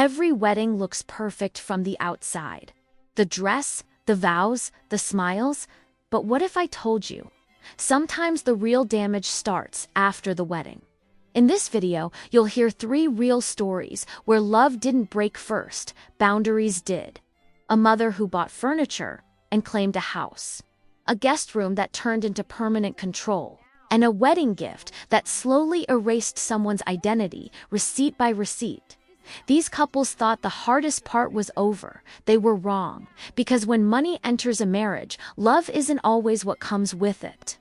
Every wedding looks perfect from the outside. The dress, the vows, the smiles. But what if I told you? Sometimes the real damage starts after the wedding. In this video, you'll hear 3 real stories where love didn't break first, boundaries did. A mother who bought furniture and claimed a house. A guest room that turned into permanent control. And a wedding gift that slowly erased someone's identity, receipt by receipt. These couples thought the hardest part was over. They were wrong, because when money enters a marriage, love isn't always what comes with it.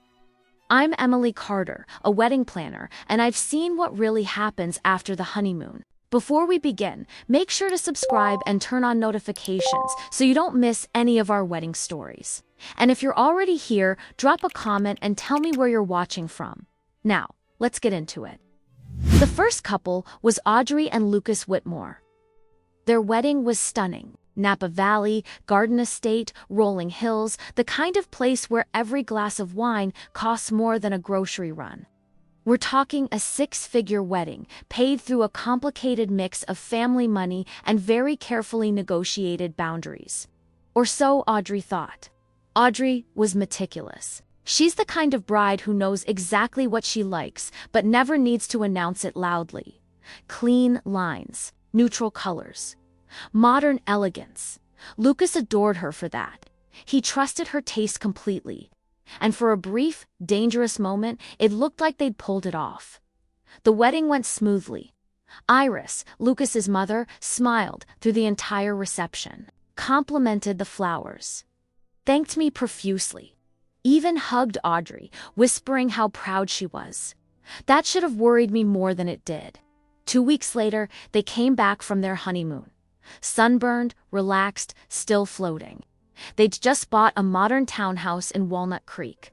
I'm Emily Carter, a wedding planner, and I've seen what really happens after the honeymoon. Before we begin, make sure to subscribe and turn on notifications so you don't miss any of our wedding stories. And if you're already here, drop a comment and tell me where you're watching from. Now, let's get into it. The first couple was Audrey and Lucas Whitmore. Their wedding was stunning. Napa Valley, garden estate, rolling hills, the kind of place where every glass of wine costs more than a grocery run. We're talking a 6-figure wedding, paid through a complicated mix of family money and very carefully negotiated boundaries. Or so Audrey thought. Audrey was meticulous. She's the kind of bride who knows exactly what she likes, but never needs to announce it loudly. Clean lines, neutral colors, modern elegance. Lucas adored her for that. He trusted her taste completely. And for a brief, dangerous moment, it looked like they'd pulled it off. The wedding went smoothly. Iris, Lucas's mother, smiled through the entire reception, complimented the flowers, thanked me profusely, even hugged Audrey, whispering how proud she was. That should have worried me more than it did. 2 weeks later, they came back from their honeymoon. Sunburned, relaxed, still floating. They'd just bought a modern townhouse in Walnut Creek.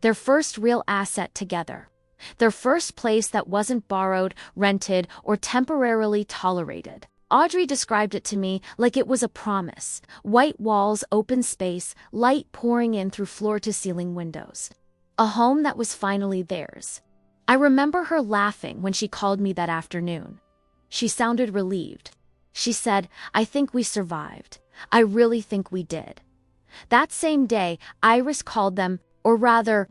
Their first real asset together. Their first place that wasn't borrowed, rented, or temporarily tolerated. Audrey described it to me like it was a promise. White walls, open space, light pouring in through floor-to-ceiling windows. A home that was finally theirs. I remember her laughing when she called me that afternoon. She sounded relieved. She said, "I think we survived. I really think we did." That same day, Iris called them, or rather,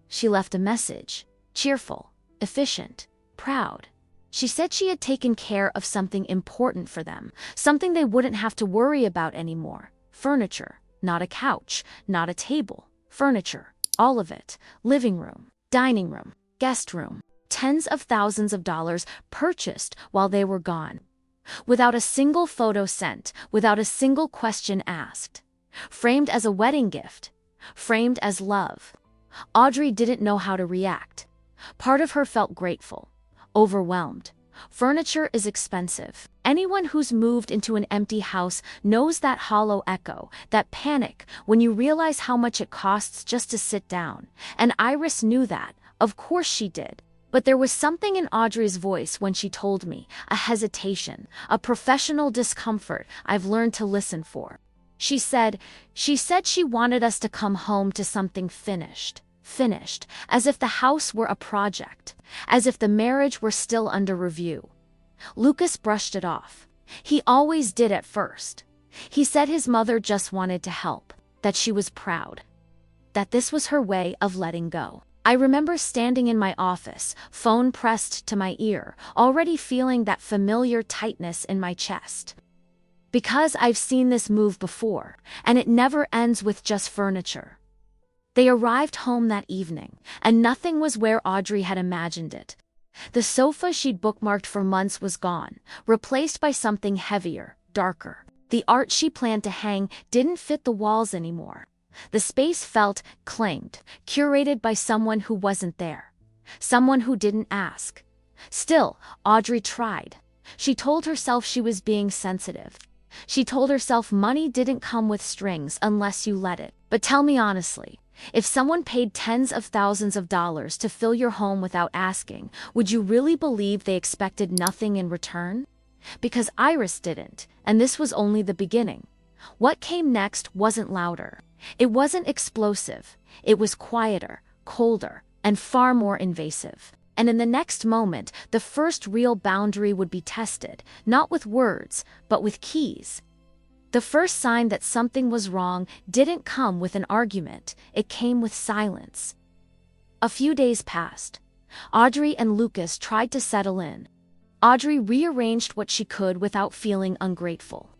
she left a message. Cheerful, efficient, proud. She said she had taken care of something important for them, something they wouldn't have to worry about anymore. Furniture, not a couch, not a table. Furniture, all of it. Living room, dining room, guest room. Tens of thousands of dollars purchased while they were gone. Without a single photo sent, without a single question asked. Framed as a wedding gift. Framed as love. Audrey didn't know how to react. Part of her felt grateful. Overwhelmed. Furniture is expensive. Anyone who's moved into an empty house knows that hollow echo, that panic, when you realize how much it costs just to sit down. And Iris knew that. Of course she did. But there was something in Audrey's voice when she told me, a hesitation, a professional discomfort I've learned to listen for. She said she wanted us to come home to something finished, as if the house were a project, as if the marriage were still under review. Lucas brushed it off. He always did at first. He said his mother just wanted to help, that she was proud, that this was her way of letting go. I remember standing in my office, phone pressed to my ear, already feeling that familiar tightness in my chest. Because I've seen this move before, and it never ends with just furniture. They arrived home that evening, and nothing was where Audrey had imagined it. The sofa she'd bookmarked for months was gone, replaced by something heavier, darker. The art she planned to hang didn't fit the walls anymore. The space felt claimed, curated by someone who wasn't there. Someone who didn't ask. Still, Audrey tried. She told herself she was being sensitive. She told herself money didn't come with strings unless you let it. But tell me honestly, if someone paid tens of thousands of dollars to fill your home without asking, would you really believe they expected nothing in return? Because Iris didn't, and this was only the beginning. What came next wasn't louder. It wasn't explosive. It was quieter, colder, and far more invasive. And in the next moment, the first real boundary would be tested, not with words, but with keys. The first sign that something was wrong didn't come with an argument, it came with silence. A few days passed. Audrey and Lucas tried to settle in. Audrey rearranged what she could without feeling ungrateful.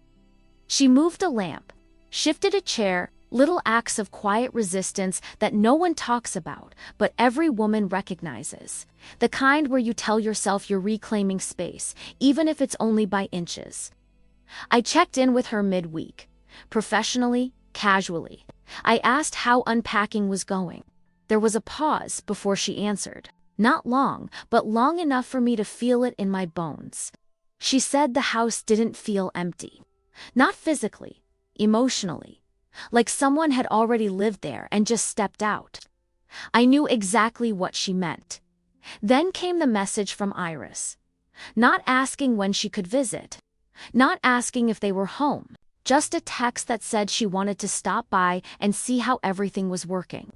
She moved a lamp, shifted a chair, little acts of quiet resistance that no one talks about, but every woman recognizes. The kind where you tell yourself you're reclaiming space, even if it's only by inches. I checked in with her midweek. Professionally, casually. I asked how unpacking was going. There was a pause before she answered. Not long, but long enough for me to feel it in my bones. She said the house didn't feel empty. Not physically, emotionally. Like someone had already lived there and just stepped out. I knew exactly what she meant. Then came the message from Iris. Not asking when she could visit. Not asking if they were home. Just a text that said she wanted to stop by and see how everything was working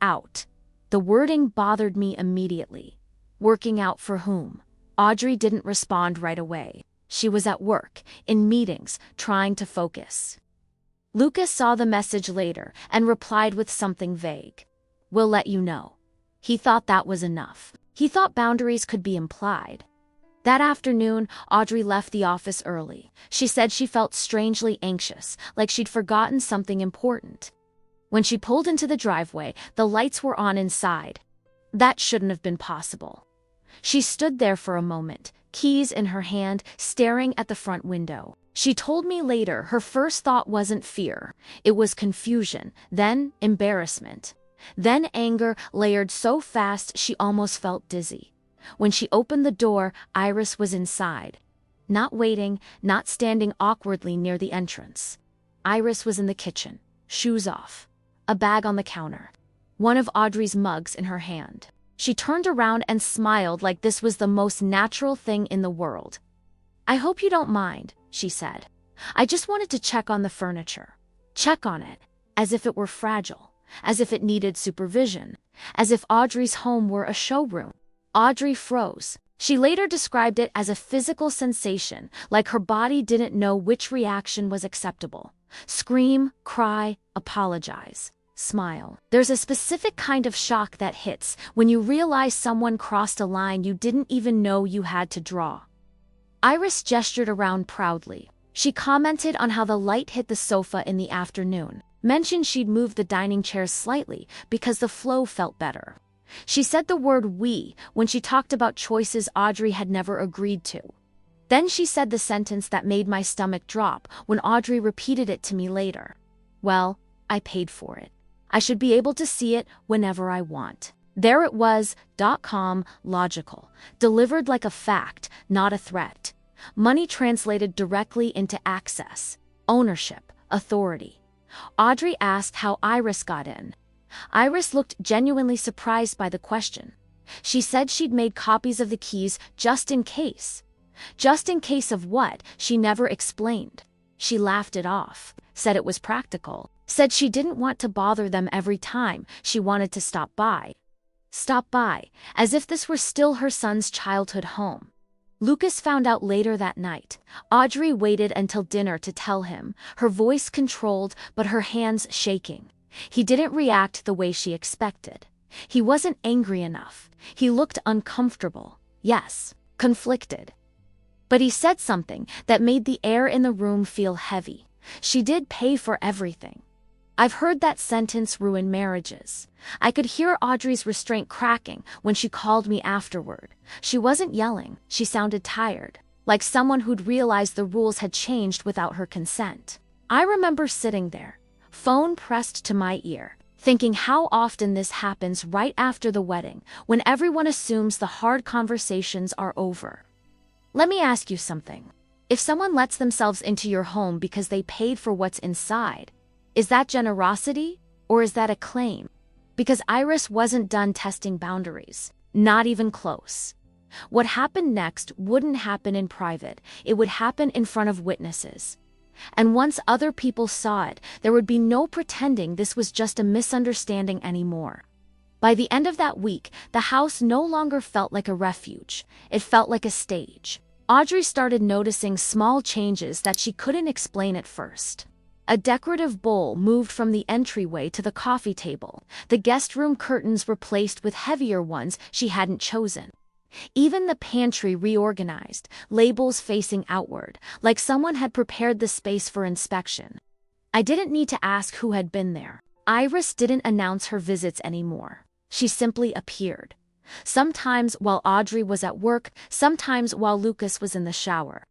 out. The wording bothered me immediately. Working out for whom? Audrey didn't respond right away. She was at work, in meetings, trying to focus. Lucas saw the message later and replied with something vague. "We'll let you know." He thought that was enough. He thought boundaries could be implied. That afternoon, Audrey left the office early. She said she felt strangely anxious, like she'd forgotten something important. When she pulled into the driveway, the lights were on inside. That shouldn't have been possible. She stood there for a moment, keys in her hand, staring at the front window. She told me later her first thought wasn't fear. It was confusion, then embarrassment. Then anger layered so fast she almost felt dizzy. When she opened the door, Iris was inside. Not waiting, not standing awkwardly near the entrance. Iris was in the kitchen, shoes off. A bag on the counter. One of Audrey's mugs in her hand. She turned around and smiled like this was the most natural thing in the world. "I hope you don't mind," she said. "I just wanted to check on the furniture. Check on it, as if it were fragile, as if it needed supervision, as if Audrey's home were a showroom." Audrey froze. She later described it as a physical sensation, like her body didn't know which reaction was acceptable. Scream, cry, apologize, smile. There's a specific kind of shock that hits when you realize someone crossed a line you didn't even know you had to draw. Iris gestured around proudly. She commented on how the light hit the sofa in the afternoon, mentioned she'd moved the dining chairs slightly because the flow felt better. She said the word "we" when she talked about choices Audrey had never agreed to. Then she said the sentence that made my stomach drop when Audrey repeated it to me later. "Well, I paid for it. I should be able to see it whenever I want." There it was, logical, delivered like a fact, not a threat. Money translated directly into access, ownership, authority. Audrey asked how Iris got in. Iris looked genuinely surprised by the question. She said she'd made copies of the keys just in case. Just in case of what, she never explained. She laughed it off, said it was practical, said she didn't want to bother them every time she wanted to stop by. Stop by, as if this were still her son's childhood home. Lucas found out later that night. Audrey waited until dinner to tell him, her voice controlled but her hands shaking. He didn't react the way she expected. He wasn't angry enough. He looked uncomfortable. Yes, conflicted. But he said something that made the air in the room feel heavy. "She did pay for everything." I've heard that sentence ruin marriages. I could hear Audrey's restraint cracking when she called me afterward. She wasn't yelling. She sounded tired, like someone who'd realized the rules had changed without her consent. I remember sitting there, phone pressed to my ear, thinking how often this happens right after the wedding, when everyone assumes the hard conversations are over. Let me ask you something. If someone lets themselves into your home because they paid for what's inside, is that generosity or is that a claim? Because Iris wasn't done testing boundaries, not even close. What happened next wouldn't happen in private, it would happen in front of witnesses. And once other people saw it, there would be no pretending this was just a misunderstanding anymore. By the end of that week, the house no longer felt like a refuge. It felt like a stage. Audrey started noticing small changes that she couldn't explain at first. A decorative bowl moved from the entryway to the coffee table. The guest room curtains replaced with heavier ones she hadn't chosen. Even the pantry reorganized, labels facing outward, like someone had prepared the space for inspection. I didn't need to ask who had been there. Iris didn't announce her visits anymore. She simply appeared. Sometimes while Audrey was at work, sometimes while Lucas was in the shower.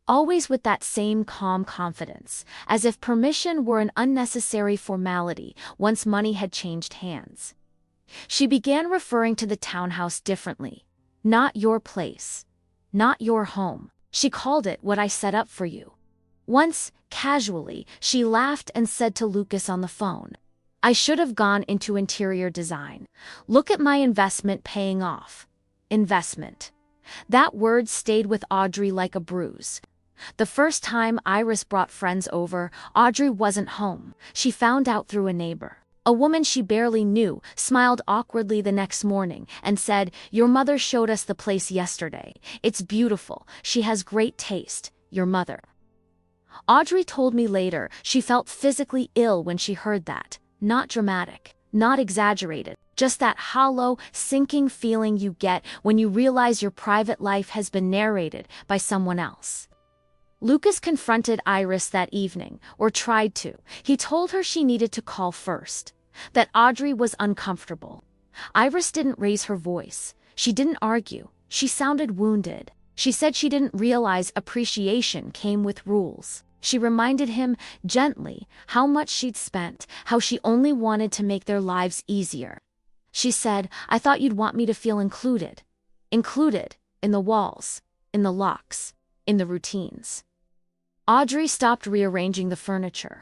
Always with that same calm confidence, as if permission were an unnecessary formality once money had changed hands. She began referring to the townhouse differently. Not your place. Not your home. She called it what I set up for you. Once, casually, she laughed and said to Lucas on the phone, I should have gone into interior design. Look at my investment paying off. Investment. That word stayed with Audrey like a bruise. The first time Iris brought friends over, Audrey wasn't home. She found out through a neighbor. A woman she barely knew smiled awkwardly the next morning and said, Your mother showed us the place yesterday. It's beautiful. She has great taste. Your mother. Audrey told me later she felt physically ill when she heard that. Not dramatic, not exaggerated, just that hollow, sinking feeling you get when you realize your private life has been narrated by someone else. Lucas confronted Iris that evening, or tried to. He told her she needed to call first, that Audrey was uncomfortable. Iris didn't raise her voice. She didn't argue. She sounded wounded. She said she didn't realize appreciation came with rules. She reminded him, gently, how much she'd spent, how she only wanted to make their lives easier. She said, I thought you'd want me to feel included. Included, in the walls, in the locks, in the routines. Audrey stopped rearranging the furniture.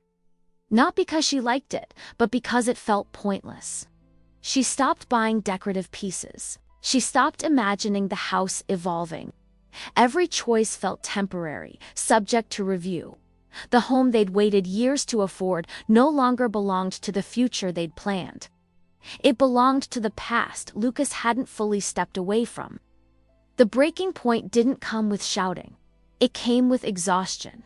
Not because she liked it, but because it felt pointless. She stopped buying decorative pieces. She stopped imagining the house evolving. Every choice felt temporary, subject to review. The home they'd waited years to afford no longer belonged to the future they'd planned. It belonged to the past Lucas hadn't fully stepped away from. The breaking point didn't come with shouting. It came with exhaustion.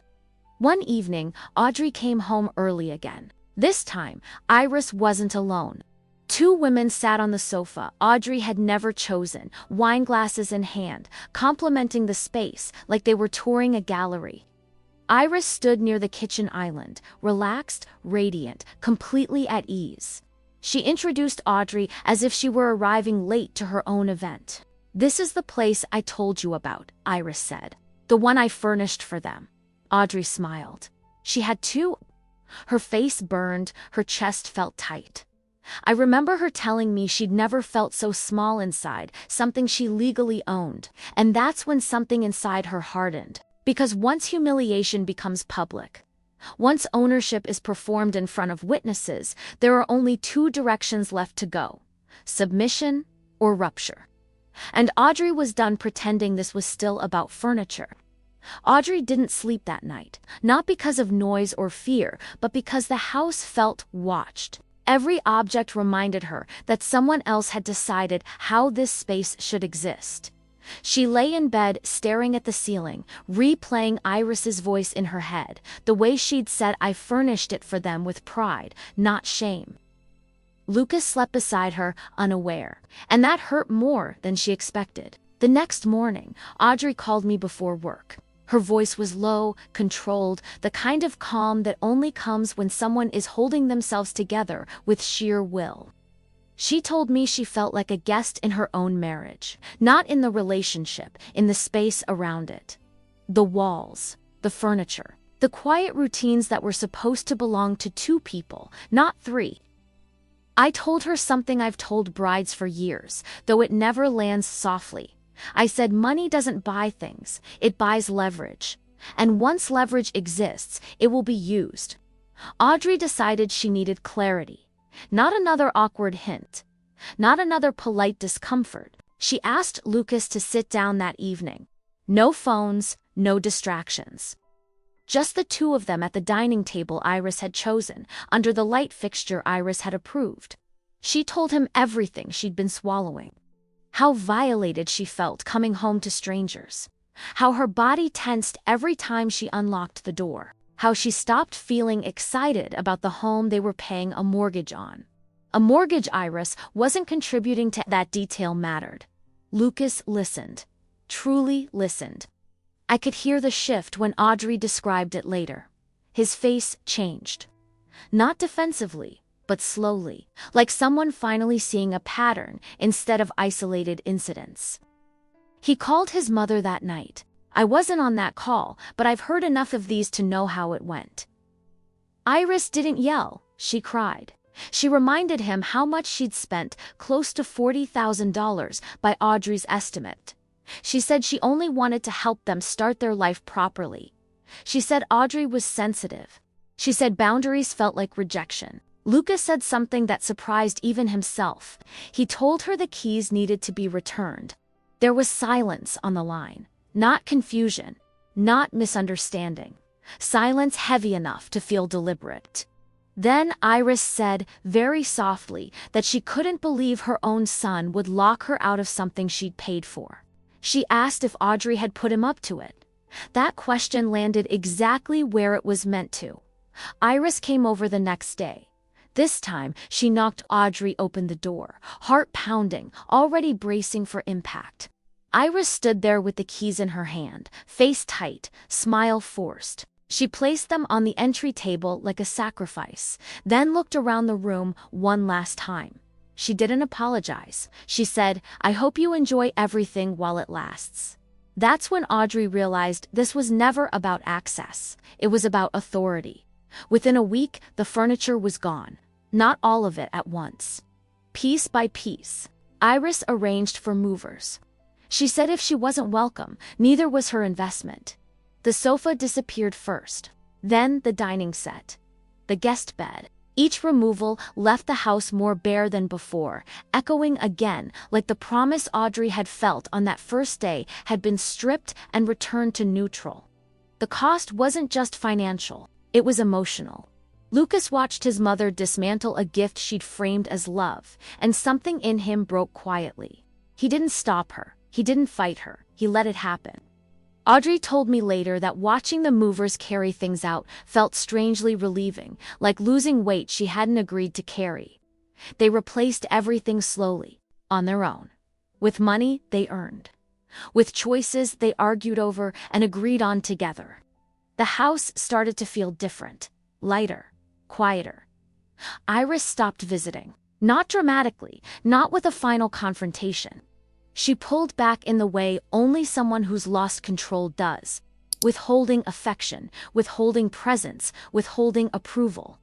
One evening, Audrey came home early again. This time, Iris wasn't alone. Two women sat on the sofa Audrey had never chosen, wine glasses in hand, complimenting the space like they were touring a gallery. Iris stood near the kitchen island, relaxed, radiant, completely at ease. She introduced Audrey as if she were arriving late to her own event. This is the place I told you about, Iris said. The one I furnished for them. Audrey smiled. She had two. Her face burned, her chest felt tight. I remember her telling me she'd never felt so small inside, something she legally owned. And that's when something inside her hardened. Because once humiliation becomes public, once ownership is performed in front of witnesses, there are only two directions left to go: submission or rupture. And Audrey was done pretending this was still about furniture. Audrey didn't sleep that night, not because of noise or fear, but because the house felt watched. Every object reminded her that someone else had decided how this space should exist. She lay in bed staring at the ceiling, replaying Iris's voice in her head, the way she'd said I furnished it for them with pride, not shame. Lucas slept beside her, unaware, and that hurt more than she expected. The next morning, Audrey called me before work. Her voice was low, controlled, the kind of calm that only comes when someone is holding themselves together with sheer will. She told me she felt like a guest in her own marriage, not in the relationship, in the space around it. The walls, the furniture, the quiet routines that were supposed to belong to two people, not three. I told her something I've told brides for years, though it never lands softly. I said money doesn't buy things, it buys leverage. And once leverage exists, it will be used. Audrey decided she needed clarity. Not another awkward hint. Not another polite discomfort. She asked Lucas to sit down that evening. No phones, no distractions. Just the two of them at the dining table Iris had chosen, under the light fixture Iris had approved. She told him everything she'd been swallowing. How violated she felt coming home to strangers. How her body tensed every time she unlocked the door. How she stopped feeling excited about the home they were paying a mortgage on. A mortgage Iris wasn't contributing to that detail mattered. Lucas listened. Truly listened. I could hear the shift when Audrey described it later. His face changed. Not defensively, but slowly, like someone finally seeing a pattern instead of isolated incidents. He called his mother that night. I wasn't on that call, but I've heard enough of these to know how it went. Iris didn't yell, she cried. She reminded him how much she'd spent, close to $40,000 by Audrey's estimate. She said she only wanted to help them start their life properly. She said Audrey was sensitive. She said boundaries felt like rejection. Lucas said something that surprised even himself. He told her the keys needed to be returned. There was silence on the line. Not confusion. Not misunderstanding. Silence heavy enough to feel deliberate. Then Iris said, very softly, that she couldn't believe her own son would lock her out of something she'd paid for. She asked if Audrey had put him up to it. That question landed exactly where it was meant to. Iris came over the next day. This time, she knocked. Audrey opened the door, heart pounding, already bracing for impact. Iris stood there with the keys in her hand, face tight, smile forced. She placed them on the entry table like a sacrifice, then looked around the room one last time. She didn't apologize. She said, "I hope you enjoy everything while it lasts." That's when Audrey realized this was never about access. It was about authority. Within a week, the furniture was gone. Not all of it at once. Piece by piece, Iris arranged for movers. She said if she wasn't welcome, neither was her investment. The sofa disappeared first, then the dining set, the guest bed. Each removal left the house more bare than before, echoing again like the promise Audrey had felt on that first day had been stripped and returned to neutral. The cost wasn't just financial, it was emotional. Lucas watched his mother dismantle a gift she'd framed as love, and something in him broke quietly. He didn't stop her, he didn't fight her, he let it happen. Audrey told me later that watching the movers carry things out felt strangely relieving, like losing weight she hadn't agreed to carry. They replaced everything slowly, on their own. With money they earned. With choices they argued over and agreed on together. The house started to feel different, lighter, quieter. Iris stopped visiting. Not dramatically, not with a final confrontation. She pulled back in the way only someone who's lost control does, withholding affection, withholding presence, withholding approval.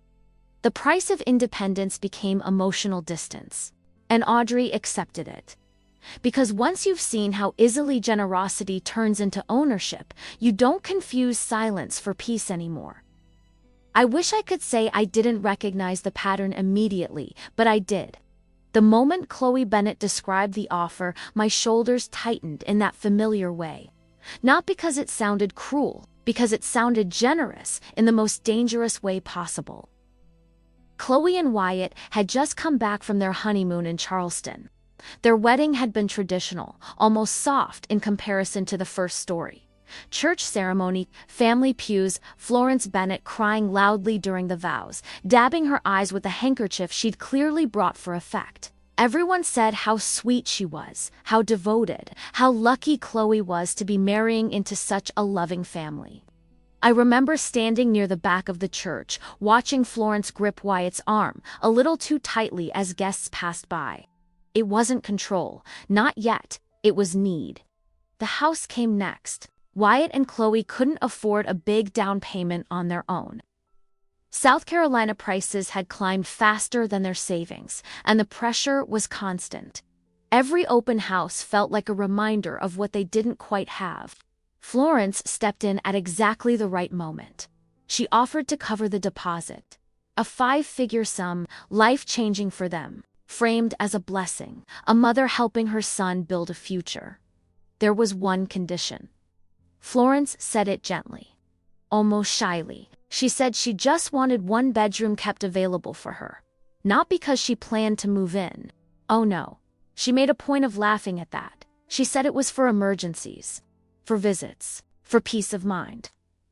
The price of independence became emotional distance, and Audrey accepted it. Because once you've seen how easily generosity turns into ownership, you don't confuse silence for peace anymore. I wish I could say I didn't recognize the pattern immediately, but I did. The moment Chloe Bennet described the offer, my shoulders tightened in that familiar way. Not because it sounded cruel, because it sounded generous in the most dangerous way possible. Chloe and Wyatt had just come back from their honeymoon in Charleston. Their wedding had been traditional, almost soft in comparison to the first story. Church ceremony, family pews, Florence Bennet crying loudly during the vows, dabbing her eyes with a handkerchief she'd clearly brought for effect. Everyone said how sweet she was, how devoted, how lucky Chloe was to be marrying into such a loving family. I remember standing near the back of the church, watching Florence grip Wyatt's arm a little too tightly as guests passed by. It wasn't control, not yet, it was need. The house came next. Wyatt and Chloe couldn't afford a big down payment on their own. South Carolina prices had climbed faster than their savings, and the pressure was constant. Every open house felt like a reminder of what they didn't quite have. Florence stepped in at exactly the right moment. She offered to cover the deposit. A 5-figure sum, life-changing for them, framed as a blessing, a mother helping her son build a future. There was one condition. Florence said it gently, almost shyly. She said she just wanted one bedroom kept available for her. Not because she planned to move in. Oh no. She made a point of laughing at that. She said it was for emergencies, for visits, for peace of mind.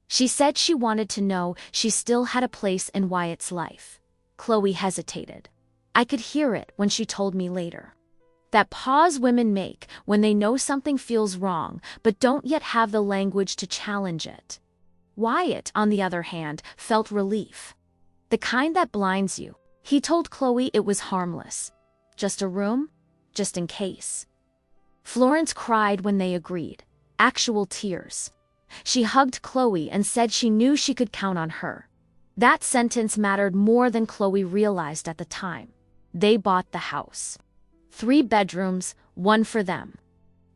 She said she wanted to know she still had a place in Wyatt's life. Chloe hesitated. I could hear it when she told me later. That pause women make when they know something feels wrong but don't yet have the language to challenge it. Wyatt, on the other hand, felt relief. The kind that blinds you. He told Chloe it was harmless. Just a room? Just in case. Florence cried when they agreed. Actual tears. She hugged Chloe and said she knew she could count on her. That sentence mattered more than Chloe realized at the time. They bought the house. 3 bedrooms, 1 for them.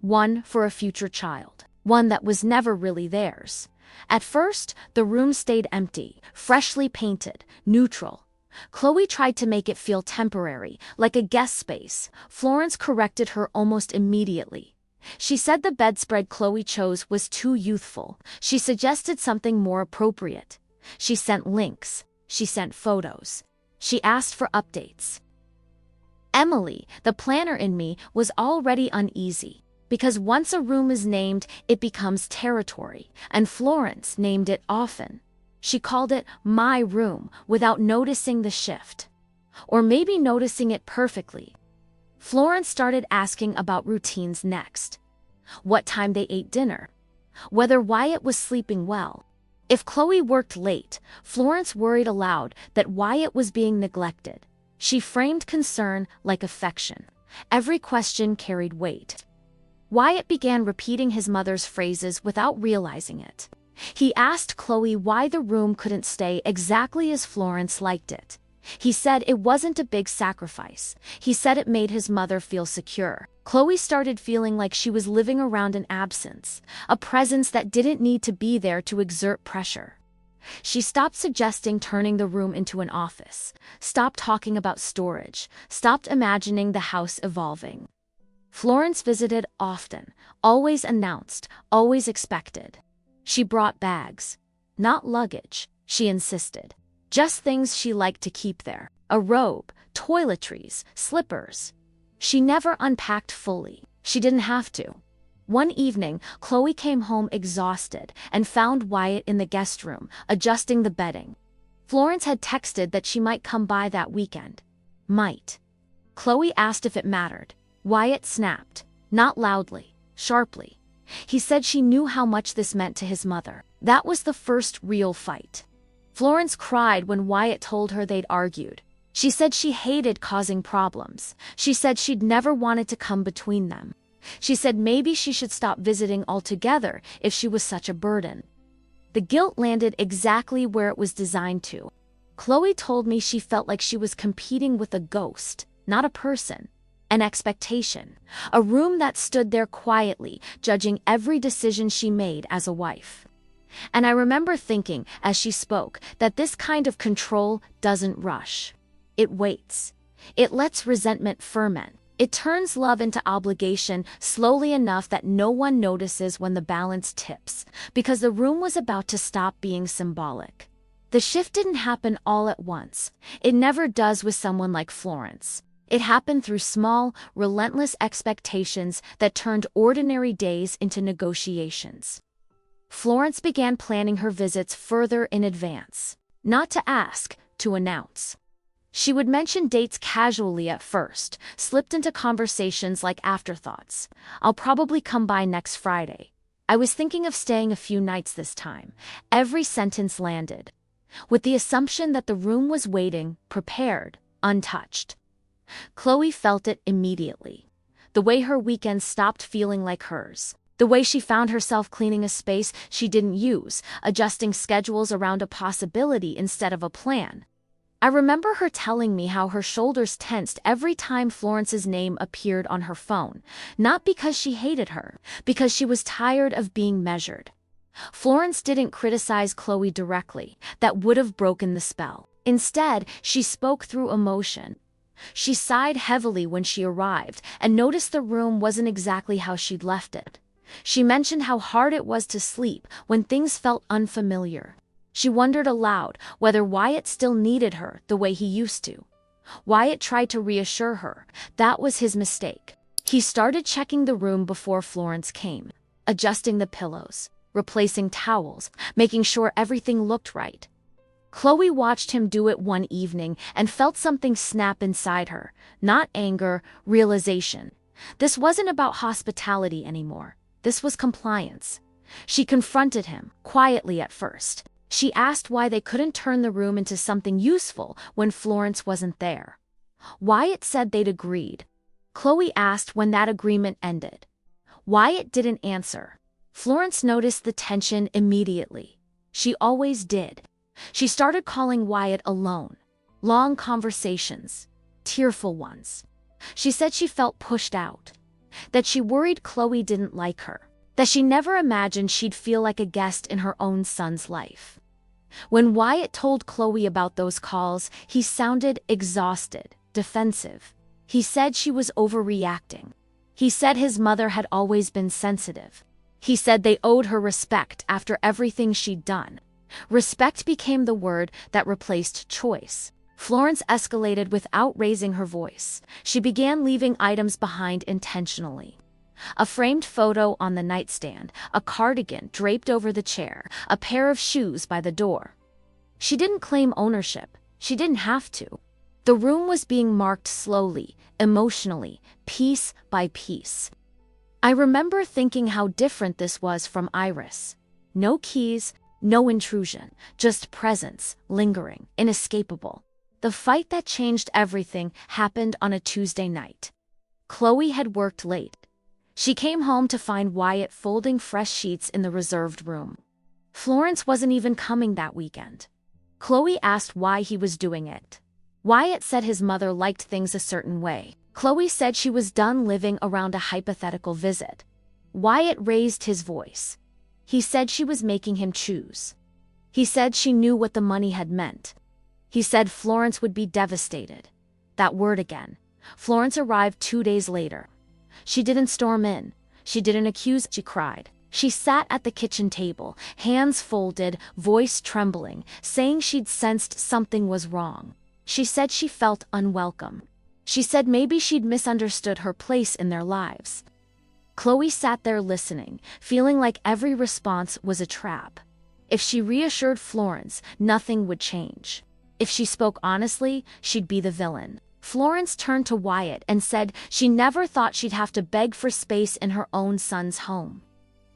1 for a future child. 1 that was never really theirs. At first, the room stayed empty, freshly painted, neutral. Chloe tried to make it feel temporary, like a guest space. Florence corrected her almost immediately. She said the bedspread Chloe chose was too youthful. She suggested something more appropriate. She sent links. She sent photos. She asked for updates. Emily, the planner in me, was already uneasy. Because once a room is named, it becomes territory, and Florence named it often. She called it my room without noticing the shift. Or maybe noticing it perfectly. Florence started asking about routines next. What time they ate dinner. Whether Wyatt was sleeping well. If Chloe worked late, Florence worried aloud that Wyatt was being neglected. She framed concern like affection. Every question carried weight. Wyatt began repeating his mother's phrases without realizing it. He asked Chloe why the room couldn't stay exactly as Florence liked it. He said it wasn't a big sacrifice. He said it made his mother feel secure. Chloe started feeling like she was living around an absence, a presence that didn't need to be there to exert pressure. She stopped suggesting turning the room into an office, stopped talking about storage, stopped imagining the house evolving. Florence visited often, always announced, always expected. She brought bags. Not luggage, she insisted. Just things she liked to keep there. A robe, toiletries, slippers. She never unpacked fully. She didn't have to. One evening, Chloe came home exhausted and found Wyatt in the guest room, adjusting the bedding. Florence had texted that she might come by that weekend. Might. Chloe asked if it mattered. Wyatt snapped. Not loudly, sharply. He said she knew how much this meant to his mother. That was the first real fight. Florence cried when Wyatt told her they'd argued. She said she hated causing problems. She said she'd never wanted to come between them. She said maybe she should stop visiting altogether if she was such a burden. The guilt landed exactly where it was designed to. Chloe told me she felt like she was competing with a ghost, not a person. An expectation. A room that stood there quietly, judging every decision she made as a wife. And I remember thinking, as she spoke, that this kind of control doesn't rush. It waits. It lets resentment ferment. It turns love into obligation slowly enough that no one notices when the balance tips, because the room was about to stop being symbolic. The shift didn't happen all at once. It never does with someone like Florence. It happened through small, relentless expectations that turned ordinary days into negotiations. Florence began planning her visits further in advance. Not to ask, to announce. She would mention dates casually at first, slipped into conversations like afterthoughts. I'll probably come by next Friday. I was thinking of staying a few nights this time. Every sentence landed. With the assumption that the room was waiting, prepared, untouched. Chloe felt it immediately. The way her weekends stopped feeling like hers. The way she found herself cleaning a space she didn't use, adjusting schedules around a possibility instead of a plan. I remember her telling me how her shoulders tensed every time Florence's name appeared on her phone, not because she hated her, because she was tired of being measured. Florence didn't criticize Chloe directly. That would have broken the spell. Instead, she spoke through emotion. She sighed heavily when she arrived and noticed the room wasn't exactly how she'd left it. She mentioned how hard it was to sleep when things felt unfamiliar. She wondered aloud whether Wyatt still needed her the way he used to. Wyatt tried to reassure her. That was his mistake. He started checking the room before Florence came, adjusting the pillows, replacing towels, making sure everything looked right. Chloe watched him do it one evening and felt something snap inside her. Not anger, realization. This wasn't about hospitality anymore. This was compliance. She confronted him, quietly at first. She asked why they couldn't turn the room into something useful when Florence wasn't there. Wyatt said they'd agreed. Chloe asked when that agreement ended. Wyatt didn't answer. Florence noticed the tension immediately. She always did. She started calling Wyatt alone. Long conversations. Tearful ones. She said she felt pushed out. That she worried Chloe didn't like her. That she never imagined she'd feel like a guest in her own son's life. When Wyatt told Chloe about those calls, he sounded exhausted, defensive. He said she was overreacting. He said his mother had always been sensitive. He said they owed her respect after everything she'd done. Respect became the word that replaced choice. Florence escalated without raising her voice. She began leaving items behind intentionally. A framed photo on the nightstand, a cardigan draped over the chair, a pair of shoes by the door. She didn't claim ownership. She didn't have to. The room was being marked slowly, emotionally, piece by piece. I remember thinking how different this was from Iris. No keys, no intrusion, just presence, lingering, inescapable. The fight that changed everything happened on a Tuesday night. Chloe had worked late. She came home to find Wyatt folding fresh sheets in the reserved room. Florence wasn't even coming that weekend. Chloe asked why he was doing it. Wyatt said his mother liked things a certain way. Chloe said she was done living around a hypothetical visit. Wyatt raised his voice. He said she was making him choose. He said she knew what the money had meant. He said Florence would be devastated. That word again. Florence arrived 2 days later. She didn't storm in. She didn't accuse. She cried. She sat at the kitchen table, hands folded, voice trembling, saying she'd sensed something was wrong. She said she felt unwelcome. She said maybe she'd misunderstood her place in their lives. Chloe sat there listening, feeling like every response was a trap. If she reassured Florence, nothing would change. If she spoke honestly, she'd be the villain. Florence turned to Wyatt and said she never thought she'd have to beg for space in her own son's home.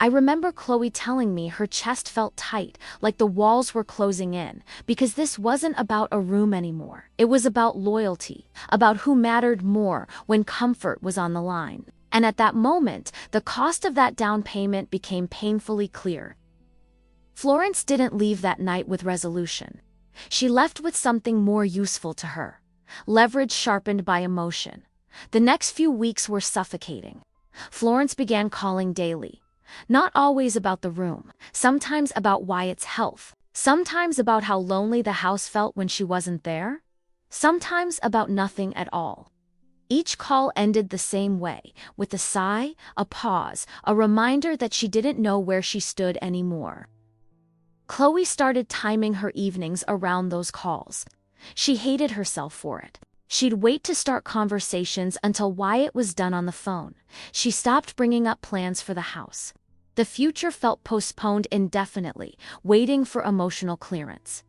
I remember Chloe telling me her chest felt tight, like the walls were closing in, because this wasn't about a room anymore. It was about loyalty, about who mattered more when comfort was on the line. And at that moment, the cost of that down payment became painfully clear. Florence didn't leave that night with resolution. She left with something more useful to her. Leverage sharpened by emotion. The next few weeks were suffocating. Florence began calling daily. Not always about the room, sometimes about Wyatt's health, sometimes about how lonely the house felt when she wasn't there, sometimes about nothing at all. Each call ended the same way, with a sigh, a pause, a reminder that she didn't know where she stood anymore. Chloe started timing her evenings around those calls. She hated herself for it. She'd wait to start conversations until Wyatt was done on the phone. She stopped bringing up plans for the house. The future felt postponed indefinitely, waiting for emotional clearance.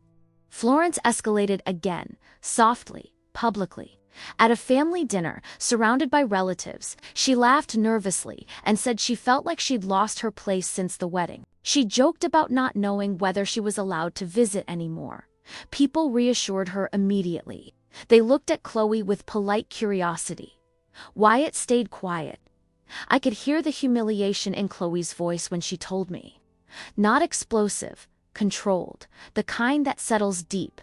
Florence escalated again, softly, publicly. At a family dinner, surrounded by relatives, she laughed nervously and said she felt like she'd lost her place since the wedding. She joked about not knowing whether she was allowed to visit anymore. People reassured her immediately. They looked at Chloe with polite curiosity. Wyatt stayed quiet. I could hear the humiliation in Chloe's voice when she told me. Not explosive, controlled, the kind that settles deep.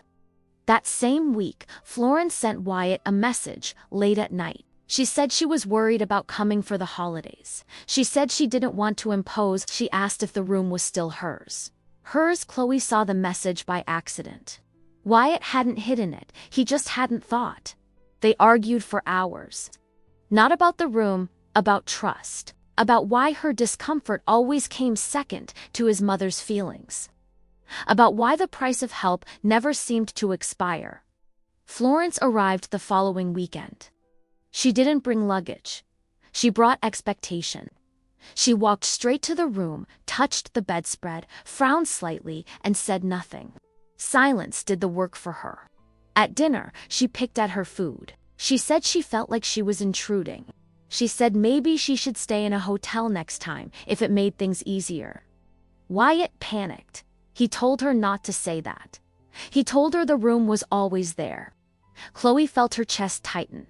That same week, Florence sent Wyatt a message late at night. She said she was worried about coming for the holidays. She said she didn't want to impose. She asked if the room was still hers. Hers. Chloe saw the message by accident. Wyatt hadn't hidden it, he just hadn't thought. They argued for hours. Not about the room, about trust. About why her discomfort always came second to his mother's feelings. About why the price of help never seemed to expire. Florence arrived the following weekend. She didn't bring luggage. She brought expectation. She walked straight to the room, touched the bedspread, frowned slightly, and said nothing. Silence did the work for her. At dinner, she picked at her food. She said she felt like she was intruding. She said maybe she should stay in a hotel next time if it made things easier. Wyatt panicked. He told her not to say that. He told her the room was always there. Chloe felt her chest tighten.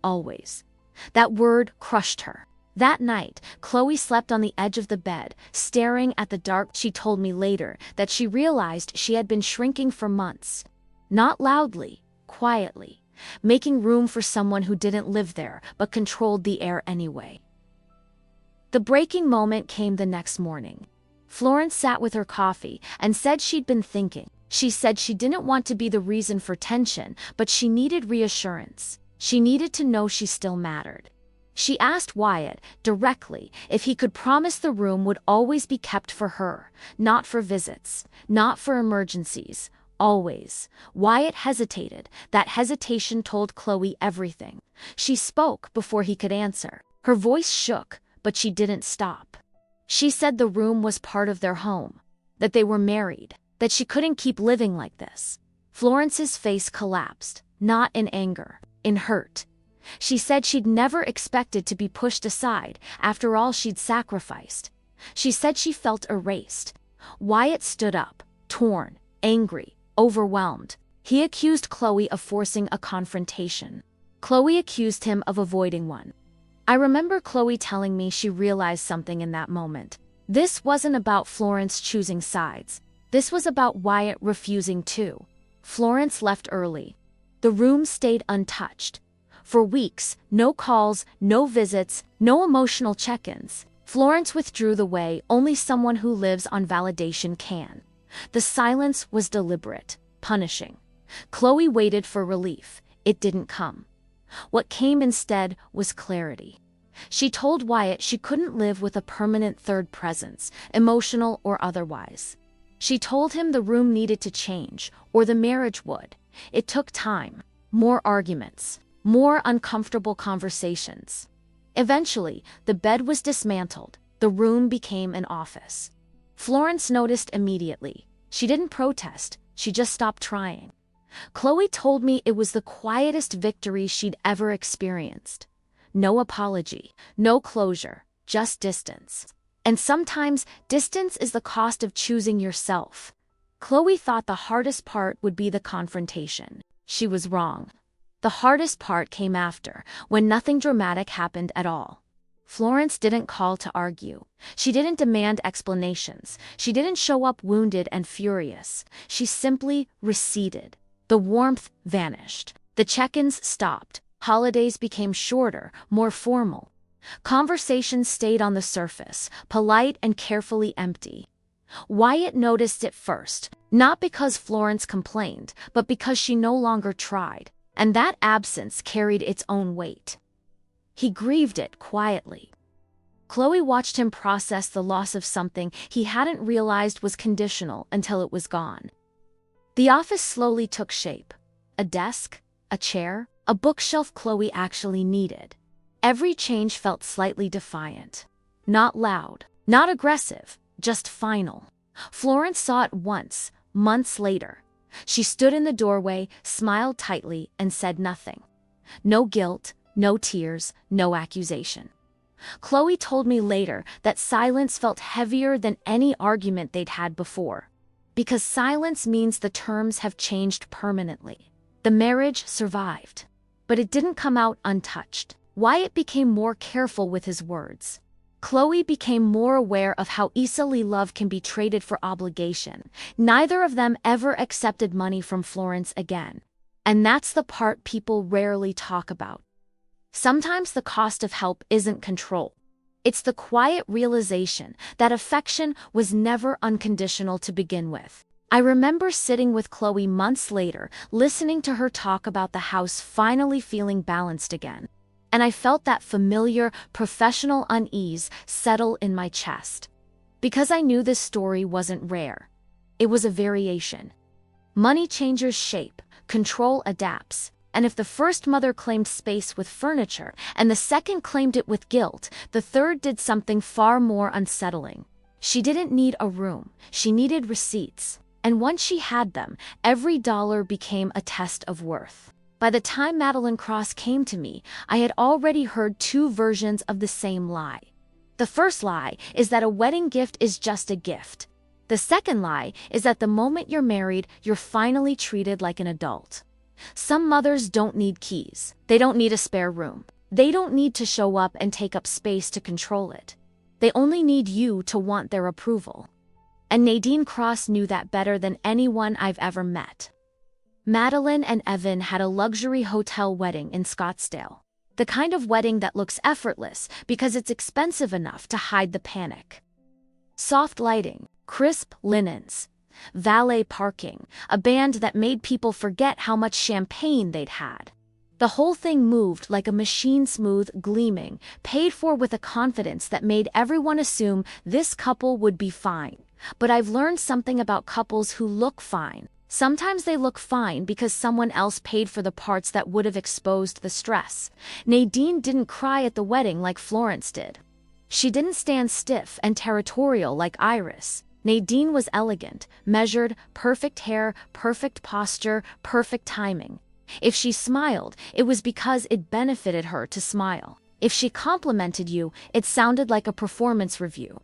Always. That word crushed her. That night, Chloe slept on the edge of the bed, staring at the dark. She told me later that she realized she had been shrinking for months. Not loudly, quietly, making room for someone who didn't live there but controlled the air anyway. The breaking moment came the next morning. Florence sat with her coffee and said she'd been thinking. She said she didn't want to be the reason for tension, but she needed reassurance. She needed to know she still mattered. She asked Wyatt directly if he could promise the room would always be kept for her, not for visits, not for emergencies, always. Wyatt hesitated. That hesitation told Chloe everything. She spoke before he could answer. Her voice shook, but she didn't stop. She said the room was part of their home, that they were married, that she couldn't keep living like this. Florence's face collapsed, not in anger, in hurt. She said she'd never expected to be pushed aside after all she'd sacrificed. She said she felt erased. Wyatt stood up, torn, angry, overwhelmed. He accused Chloe of forcing a confrontation. Chloe accused him of avoiding one. I remember Chloe telling me she realized something in that moment. This wasn't about Florence choosing sides. This was about Wyatt refusing to. Florence left early. The room stayed untouched. For weeks, no calls, no visits, no emotional check-ins. Florence withdrew the way only someone who lives on validation can. The silence was deliberate, punishing. Chloe waited for relief. It didn't come. What came instead was clarity. She told Wyatt she couldn't live with a permanent third presence, emotional or otherwise. She told him the room needed to change, or the marriage would. It took time, more arguments, more uncomfortable conversations. Eventually, the bed was dismantled. The room became an office. Florence noticed immediately. She didn't protest. She just stopped trying. Chloe told me it was the quietest victory she'd ever experienced. No apology, no closure, just distance. And sometimes, distance is the cost of choosing yourself. Chloe thought the hardest part would be the confrontation. She was wrong. The hardest part came after, when nothing dramatic happened at all. Florence didn't call to argue. She didn't demand explanations. She didn't show up wounded and furious. She simply receded. The warmth vanished. The check-ins stopped. Holidays became shorter, more formal. Conversations stayed on the surface, polite and carefully empty. Wyatt noticed it first, not because Florence complained, but because she no longer tried, and that absence carried its own weight. He grieved it quietly. Chloe watched him process the loss of something he hadn't realized was conditional until it was gone. The office slowly took shape. A desk, a chair, a bookshelf Chloe actually needed. Every change felt slightly defiant. Not loud, not aggressive, just final. Florence saw it once, months later. She stood in the doorway, smiled tightly, and said nothing. No guilt, no tears, no accusation. Chloe told me later that silence felt heavier than any argument they'd had before. Because silence means the terms have changed permanently. The marriage survived. But it didn't come out untouched. Wyatt became more careful with his words. Chloe became more aware of how easily love can be traded for obligation. Neither of them ever accepted money from Florence again. And that's the part people rarely talk about. Sometimes the cost of help isn't control. It's the quiet realization that affection was never unconditional to begin with. I remember sitting with Chloe months later, listening to her talk about the house finally feeling balanced again. And I felt that familiar, professional unease settle in my chest. Because I knew this story wasn't rare. It was a variation. Money changes shape, control adapts. And if the first mother claimed space with furniture, and the second claimed it with guilt, the third did something far more unsettling. She didn't need a room, she needed receipts. And once she had them, every dollar became a test of worth. By the time Madeline Cross came to me, I had already heard two versions of the same lie. The first lie is that a wedding gift is just a gift. The second lie is that the moment you're married, you're finally treated like an adult. Some mothers don't need keys. They don't need a spare room. They don't need to show up and take up space to control it. They only need you to want their approval. And Nadine Cross knew that better than anyone I've ever met. Madeline and Evan had a luxury hotel wedding in Scottsdale. The kind of wedding that looks effortless because it's expensive enough to hide the panic. Soft lighting, crisp linens, valet parking, a band that made people forget how much champagne they'd had. The whole thing moved like a machine, smooth, gleaming, paid for with a confidence that made everyone assume this couple would be fine. But I've learned something about couples who look fine. Sometimes they look fine because someone else paid for the parts that would have exposed the stress. Nadine didn't cry at the wedding like Florence did. She didn't stand stiff and territorial like Iris. Nadine was elegant, measured, perfect hair, perfect posture, perfect timing. If she smiled, it was because it benefited her to smile. If she complimented you, it sounded like a performance review.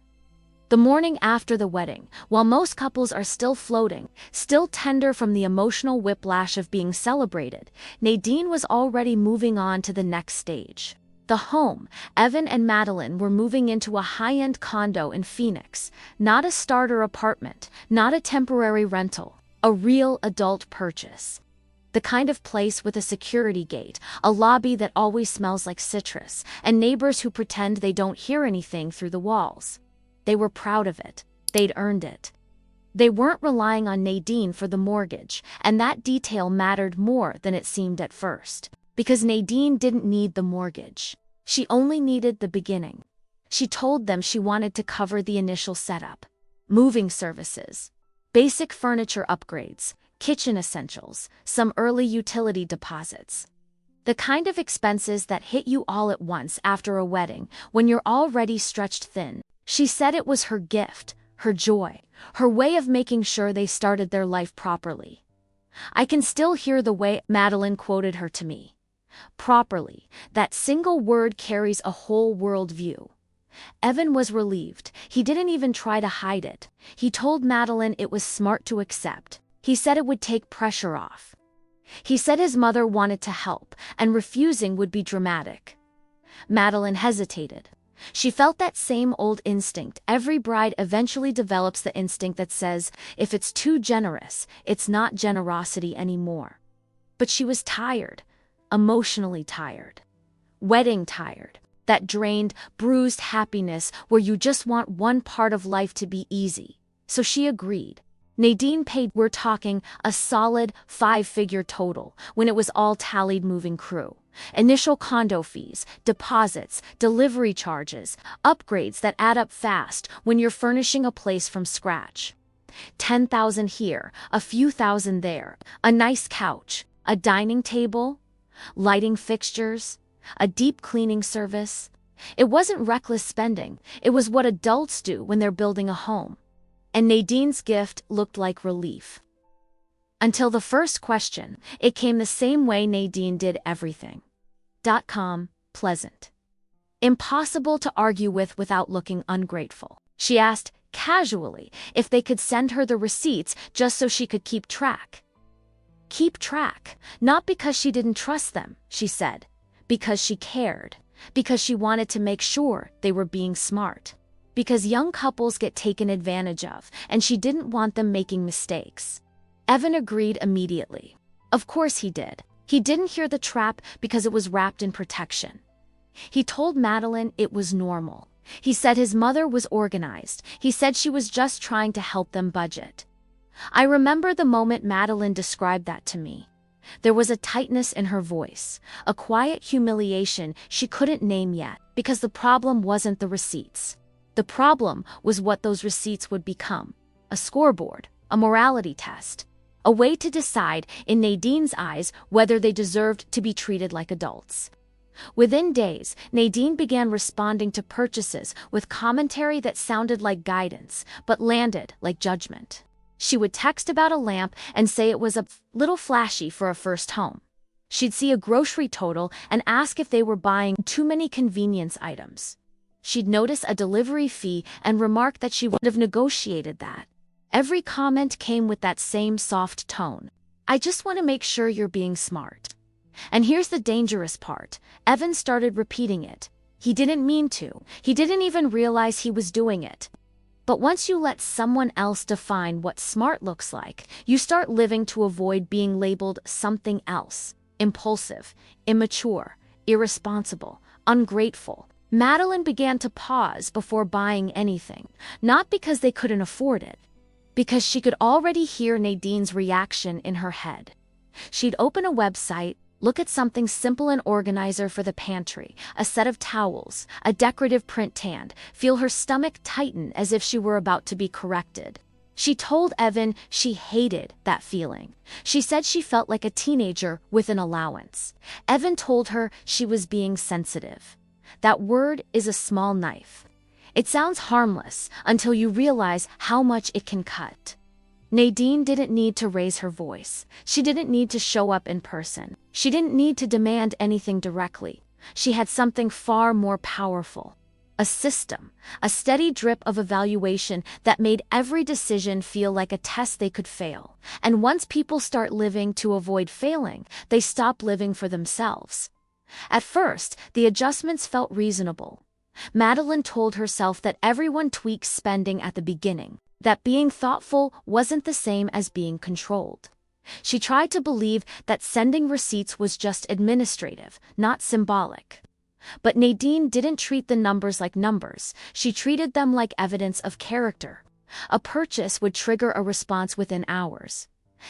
The morning after the wedding, while most couples are still floating, still tender from the emotional whiplash of being celebrated, Nadine was already moving on to the next stage. The home. Evan and Madeline were moving into a high-end condo in Phoenix, not a starter apartment, not a temporary rental, a real adult purchase. The kind of place with a security gate, a lobby that always smells like citrus, and neighbors who pretend they don't hear anything through the walls. They were proud of it. They'd earned it. They weren't relying on Nadine for the mortgage, and that detail mattered more than it seemed at first. Because Nadine didn't need the mortgage. She only needed the beginning. She told them she wanted to cover the initial setup. Moving services. Basic furniture upgrades. Kitchen essentials. Some early utility deposits. The kind of expenses that hit you all at once after a wedding when you're already stretched thin. She said it was her gift, her joy, her way of making sure they started their life properly. I can still hear the way Madeline quoted her to me. Properly, that single word carries a whole world view. Evan was relieved. He didn't even try to hide it. He told Madeline it was smart to accept. He said it would take pressure off. He said his mother wanted to help, and refusing would be dramatic. Madeline hesitated. She felt that same old instinct. Every bride eventually develops the instinct that says, if it's too generous, it's not generosity anymore. But she was tired, emotionally tired, wedding tired, that drained, bruised happiness where you just want one part of life to be easy. So she agreed. Nadine paid, we're talking, a solid 5-figure total when it was all tallied, moving crew. Initial condo fees, deposits, delivery charges, upgrades that add up fast when you're furnishing a place from scratch. 10,000 here, a few thousand there, a nice couch, a dining table, lighting fixtures, a deep cleaning service. It wasn't reckless spending, it was what adults do when they're building a home. And Nadine's gift looked like relief. Until the first question, it came the same way Nadine did everything. Pleasant. Impossible to argue with without looking ungrateful. She asked, casually, if they could send her the receipts just so she could keep track. Keep track, not because she didn't trust them, she said, because she cared, because she wanted to make sure they were being smart. Because young couples get taken advantage of, and she didn't want them making mistakes. Evan agreed immediately. Of course he did. He didn't hear the trap because it was wrapped in protection. He told Madeline it was normal. He said his mother was organized. He said she was just trying to help them budget. I remember the moment Madeline described that to me. There was a tightness in her voice, a quiet humiliation she couldn't name yet, because the problem wasn't the receipts. The problem was what those receipts would become. A scoreboard, a morality test, A way to decide, in Nadine's eyes, whether they deserved to be treated like adults. Within days, Nadine began responding to purchases with commentary that sounded like guidance, but landed like judgment. She would text about a lamp and say it was a little flashy for a first home. She'd see a grocery total and ask if they were buying too many convenience items. She'd notice a delivery fee and remark that she would have negotiated that. Every comment came with that same soft tone. "I just want to make sure you're being smart." And here's the dangerous part. Evan started repeating it. He didn't mean to. He didn't even realize he was doing it. But once you let someone else define what smart looks like, you start living to avoid being labeled something else. Impulsive, immature, irresponsible, ungrateful. Madeline began to pause before buying anything, not because they couldn't afford it, because she could already hear Nadine's reaction in her head. She'd open a website, look at something simple, an organizer for the pantry, a set of towels, a decorative print stand, feel her stomach tighten as if she were about to be corrected. She told Evan she hated that feeling. She said she felt like a teenager with an allowance. Evan told her she was being sensitive. That word is a small knife. It sounds harmless until you realize how much it can cut. Nadine didn't need to raise her voice. She didn't need to show up in person. She didn't need to demand anything directly. She had something far more powerful. A system, a steady drip of evaluation that made every decision feel like a test they could fail. And once people start living to avoid failing, they stop living for themselves. At first, the adjustments felt reasonable. Madeline told herself that everyone tweaks spending at the beginning, that being thoughtful wasn't the same as being controlled. She tried to believe that sending receipts was just administrative, not symbolic. But Nadine didn't treat the numbers like numbers. She treated them like evidence of character. A purchase would trigger a response within hours.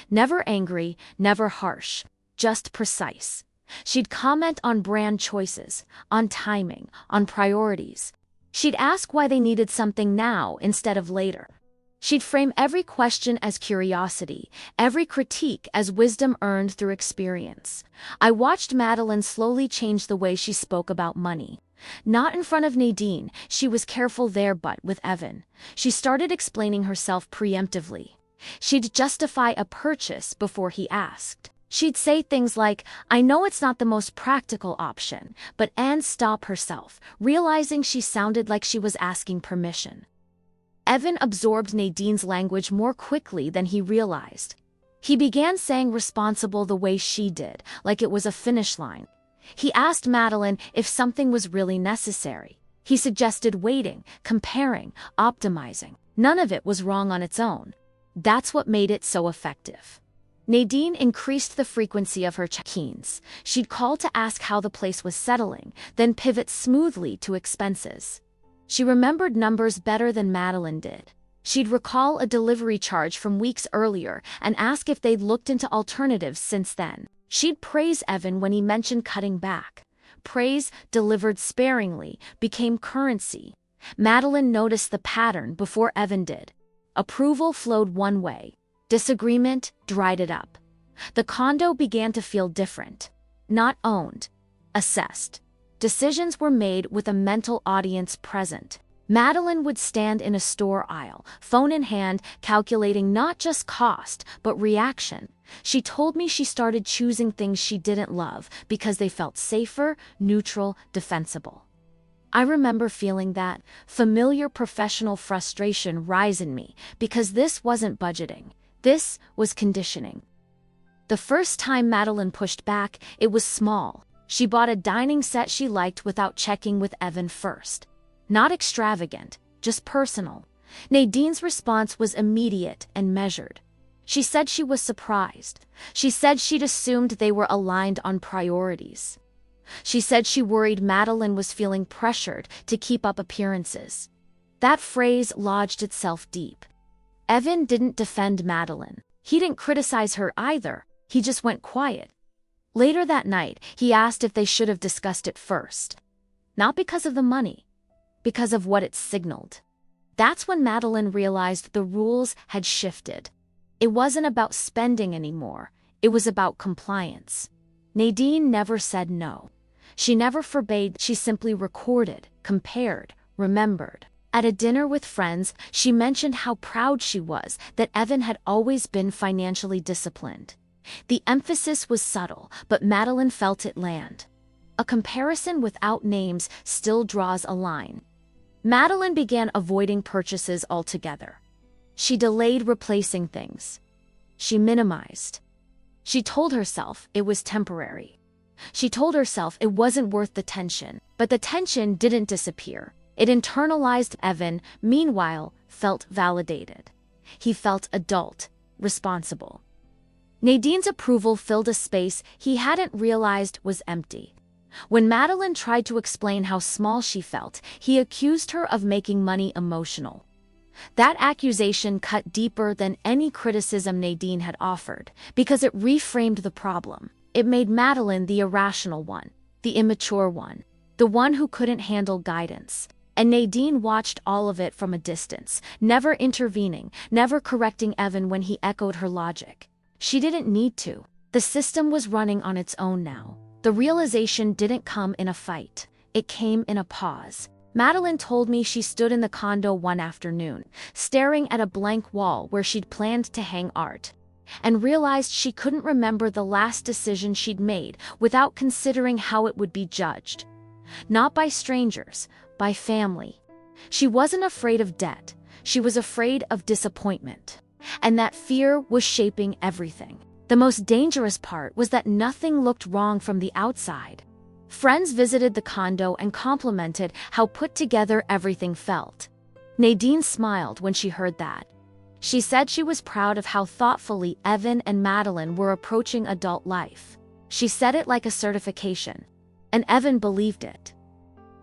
Never angry, never harsh, just precise. She'd comment on brand choices, on timing, on priorities. She'd ask why they needed something now instead of later. She'd frame every question as curiosity, every critique as wisdom earned through experience. I watched Madeline slowly change the way she spoke about money. Not in front of Nadine, she was careful there, but with Evan. She started explaining herself preemptively. She'd justify a purchase before he asked. She'd say things like, "I know it's not the most practical option," and stop herself, realizing she sounded like she was asking permission. Evan absorbed Nadine's language more quickly than he realized. He began saying responsible the way she did, like it was a finish line. He asked Madeline if something was really necessary. He suggested waiting, comparing, optimizing. None of it was wrong on its own. That's what made it so effective. Nadine increased the frequency of her check-ins. She'd call to ask how the place was settling, then pivot smoothly to expenses. She remembered numbers better than Madeline did. She'd recall a delivery charge from weeks earlier and ask if they'd looked into alternatives since then. She'd praise Evan when he mentioned cutting back. Praise, delivered sparingly, became currency. Madeline noticed the pattern before Evan did. Approval flowed one way. Disagreement dried it up. The condo began to feel different. Not owned. Assessed. Decisions were made with a mental audience present. Madeline would stand in a store aisle, phone in hand, calculating not just cost, but reaction. She told me she started choosing things she didn't love because they felt safer, neutral, defensible. I remember feeling that familiar professional frustration rise in me because this wasn't budgeting. This was conditioning. The first time Madeline pushed back, it was small. She bought a dining set she liked without checking with Evan first. Not extravagant, just personal. Nadine's response was immediate and measured. She said she was surprised. She said she'd assumed they were aligned on priorities. She said she worried Madeline was feeling pressured to keep up appearances. That phrase lodged itself deep. Evan didn't defend Madeline. He didn't criticize her either. He just went quiet. Later that night, he asked if they should have discussed it first. Not because of the money, because of what it signaled. That's when Madeline realized the rules had shifted. It wasn't about spending anymore. It was about compliance. Nadine never said no. She never forbade, she simply recorded, compared, remembered. At a dinner with friends, she mentioned how proud she was that Evan had always been financially disciplined. The emphasis was subtle, but Madeline felt it land. A comparison without names still draws a line. Madeline began avoiding purchases altogether. She delayed replacing things. She minimized. She told herself it was temporary. She told herself it wasn't worth the tension, but the tension didn't disappear. It internalized. Evan, meanwhile, felt validated. He felt adult, responsible. Nadine's approval filled a space he hadn't realized was empty. When Madeline tried to explain how small she felt, he accused her of making money emotional. That accusation cut deeper than any criticism Nadine had offered, because it reframed the problem. It made Madeline the irrational one, the immature one, the one who couldn't handle guidance. And Nadine watched all of it from a distance, never intervening, never correcting Evan when he echoed her logic. She didn't need to. The system was running on its own now. The realization didn't come in a fight. It came in a pause. Madeline told me she stood in the condo one afternoon, staring at a blank wall where she'd planned to hang art, and realized she couldn't remember the last decision she'd made without considering how it would be judged. Not by strangers, by family. She wasn't afraid of debt. She was afraid of disappointment. And that fear was shaping everything. The most dangerous part was that nothing looked wrong from the outside. Friends visited the condo and complimented how put together everything felt. Nadine smiled when she heard that. She said she was proud of how thoughtfully Evan and Madeline were approaching adult life. She said it like a certification. And Evan believed it.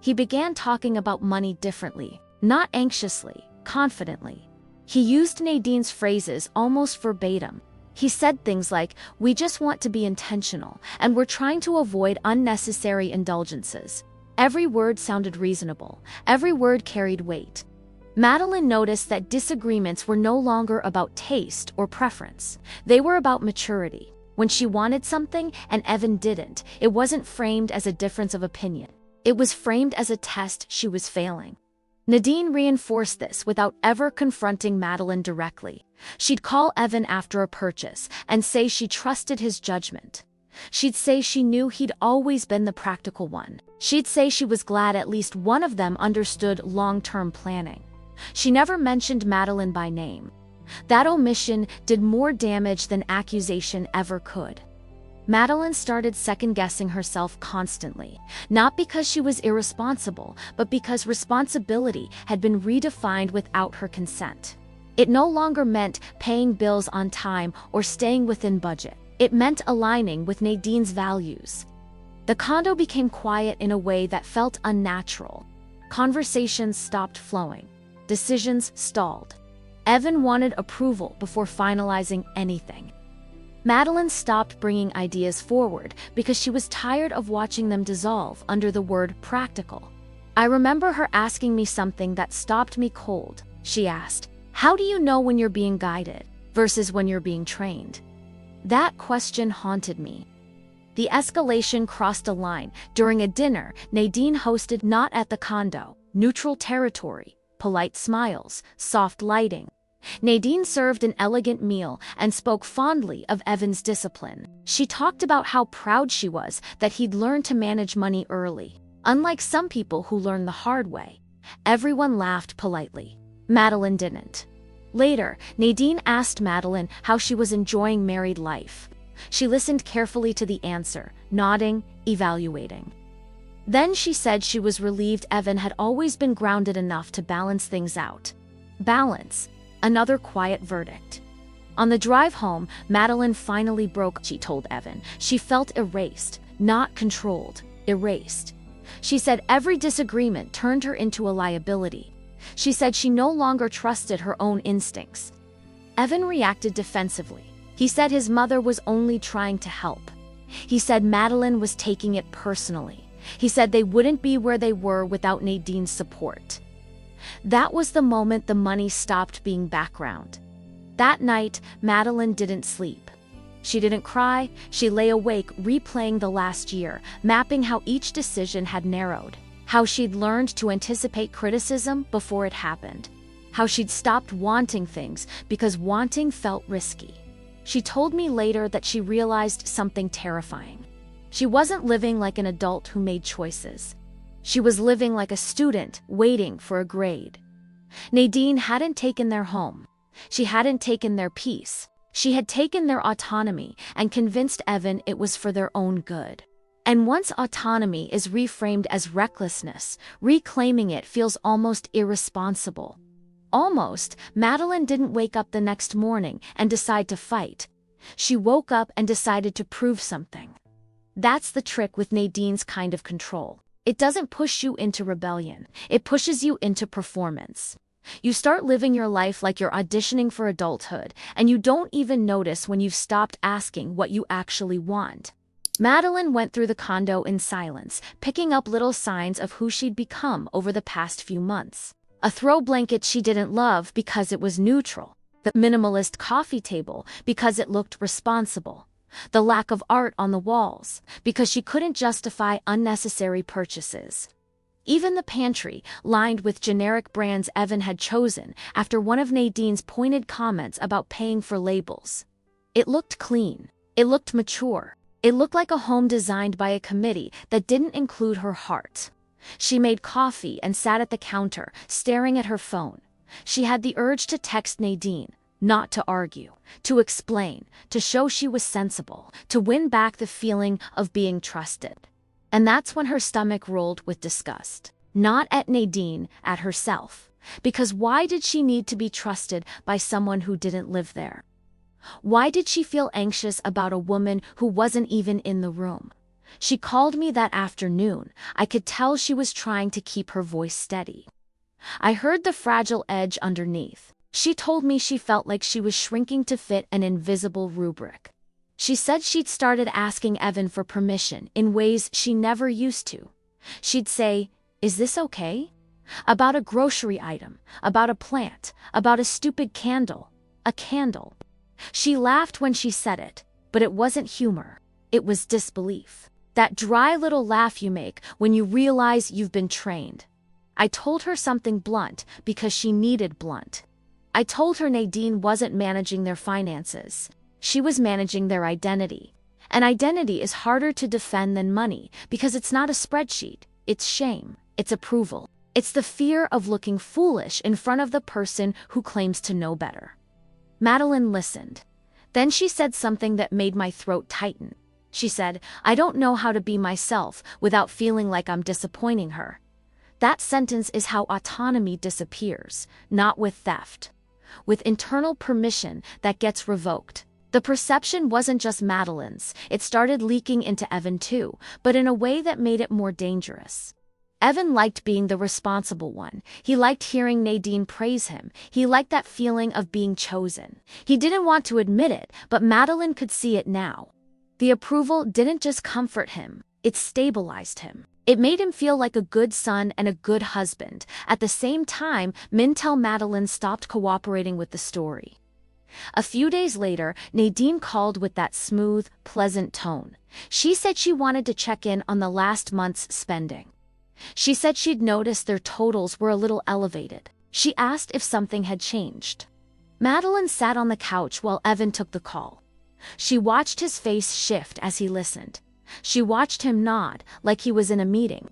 He began talking about money differently, not anxiously, confidently. He used Nadine's phrases almost verbatim. He said things like, "We just want to be intentional, and we're trying to avoid unnecessary indulgences." Every word sounded reasonable. Every word carried weight. Madeline noticed that disagreements were no longer about taste or preference. They were about maturity. When she wanted something and Evan didn't, it wasn't framed as a difference of opinion. It was framed as a test she was failing. Nadine reinforced this without ever confronting Madeline directly. She'd call Evan after a purchase and say she trusted his judgment. She'd say she knew he'd always been the practical one. She'd say she was glad at least one of them understood long-term planning. She never mentioned Madeline by name. That omission did more damage than accusation ever could. Madeline started second-guessing herself constantly, not because she was irresponsible, but because responsibility had been redefined without her consent. It no longer meant paying bills on time or staying within budget. It meant aligning with Nadine's values. The condo became quiet in a way that felt unnatural. Conversations stopped flowing. Decisions stalled. Evan wanted approval before finalizing anything. Madeline stopped bringing ideas forward because she was tired of watching them dissolve under the word practical. I remember her asking me something that stopped me cold. She asked, "How do you know when you're being guided versus when you're being trained?" That question haunted me. The escalation crossed a line. During a dinner Nadine hosted, not at the condo, neutral territory, polite smiles, soft lighting. Nadine served an elegant meal and spoke fondly of Evan's discipline. She talked about how proud she was that he'd learned to manage money early, unlike some people who learn the hard way. Everyone laughed politely. Madeline didn't. Later, Nadine asked Madeline how she was enjoying married life. She listened carefully to the answer, nodding, evaluating. Then she said she was relieved Evan had always been grounded enough to balance things out. Balance. Another quiet verdict. On the drive home, Madeline finally broke. She told Evan she felt erased, not controlled, erased. She said every disagreement turned her into a liability. She said she no longer trusted her own instincts. Evan reacted defensively. He said his mother was only trying to help. He said Madeline was taking it personally. He said they wouldn't be where they were without Nadine's support. That was the moment the money stopped being background. That night, Madeline didn't sleep. She didn't cry, she lay awake replaying the last year, mapping how each decision had narrowed, how she'd learned to anticipate criticism before it happened, how she'd stopped wanting things because wanting felt risky. She told me later that she realized something terrifying. She wasn't living like an adult who made choices. She was living like a student waiting for a grade. Nadine hadn't taken their home. She hadn't taken their peace. She had taken their autonomy and convinced Evan it was for their own good. And once autonomy is reframed as recklessness, reclaiming it feels almost irresponsible. Almost, Madeline didn't wake up the next morning and decide to fight. She woke up and decided to prove something. That's the trick with Nadine's kind of control. It doesn't push you into rebellion. It pushes you into performance. You start living your life like you're auditioning for adulthood, and you don't even notice when you've stopped asking what you actually want. Madeline went through the condo in silence, picking up little signs of who she'd become over the past few months. A throw blanket she didn't love because it was neutral. The minimalist coffee table because it looked responsible. The lack of art on the walls because she couldn't justify unnecessary purchases. Even the pantry, lined with generic brands Evan had chosen after one of Nadine's pointed comments about paying for labels. It looked clean. It looked mature. It looked like a home designed by a committee that didn't include her heart. She made coffee and sat at the counter, staring at her phone. She had the urge to text Nadine, not to argue, to explain, to show she was sensible, to win back the feeling of being trusted. And that's when her stomach rolled with disgust. Not at Nadine, at herself. Because why did she need to be trusted by someone who didn't live there? Why did she feel anxious about a woman who wasn't even in the room? She called me that afternoon. I could tell she was trying to keep her voice steady. I heard the fragile edge underneath. She told me she felt like she was shrinking to fit an invisible rubric. She said she'd started asking Evan for permission in ways she never used to. She'd say, "Is this okay?" About a grocery item, about a plant, about a stupid candle. A candle. She laughed when she said it, but it wasn't humor. It was disbelief. That dry little laugh you make when you realize you've been trained. I told her something blunt because she needed blunt. I told her Nadine wasn't managing their finances. She was managing their identity. And identity is harder to defend than money because it's not a spreadsheet. It's shame. It's approval. It's the fear of looking foolish in front of the person who claims to know better. Madeline listened. Then she said something that made my throat tighten. She said, "I don't know how to be myself without feeling like I'm disappointing her." That sentence is how autonomy disappears, not with theft. With internal permission that gets revoked. The perception wasn't just Madeline's, it started leaking into Evan too, but in a way that made it more dangerous. Evan liked being the responsible one. He liked hearing Nadine praise him. He liked that feeling of being chosen. He didn't want to admit it, but Madeline could see it now. The approval didn't just comfort him, it stabilized him. It made him feel like a good son and a good husband. At the same time, Mintel Madeline stopped cooperating with the story. A few days later, Nadine called with that smooth, pleasant tone. She said she wanted to check in on the last month's spending. She said she'd noticed their totals were a little elevated. She asked if something had changed. Madeline sat on the couch while Evan took the call. She watched his face shift as he listened. She watched him nod, like he was in a meeting.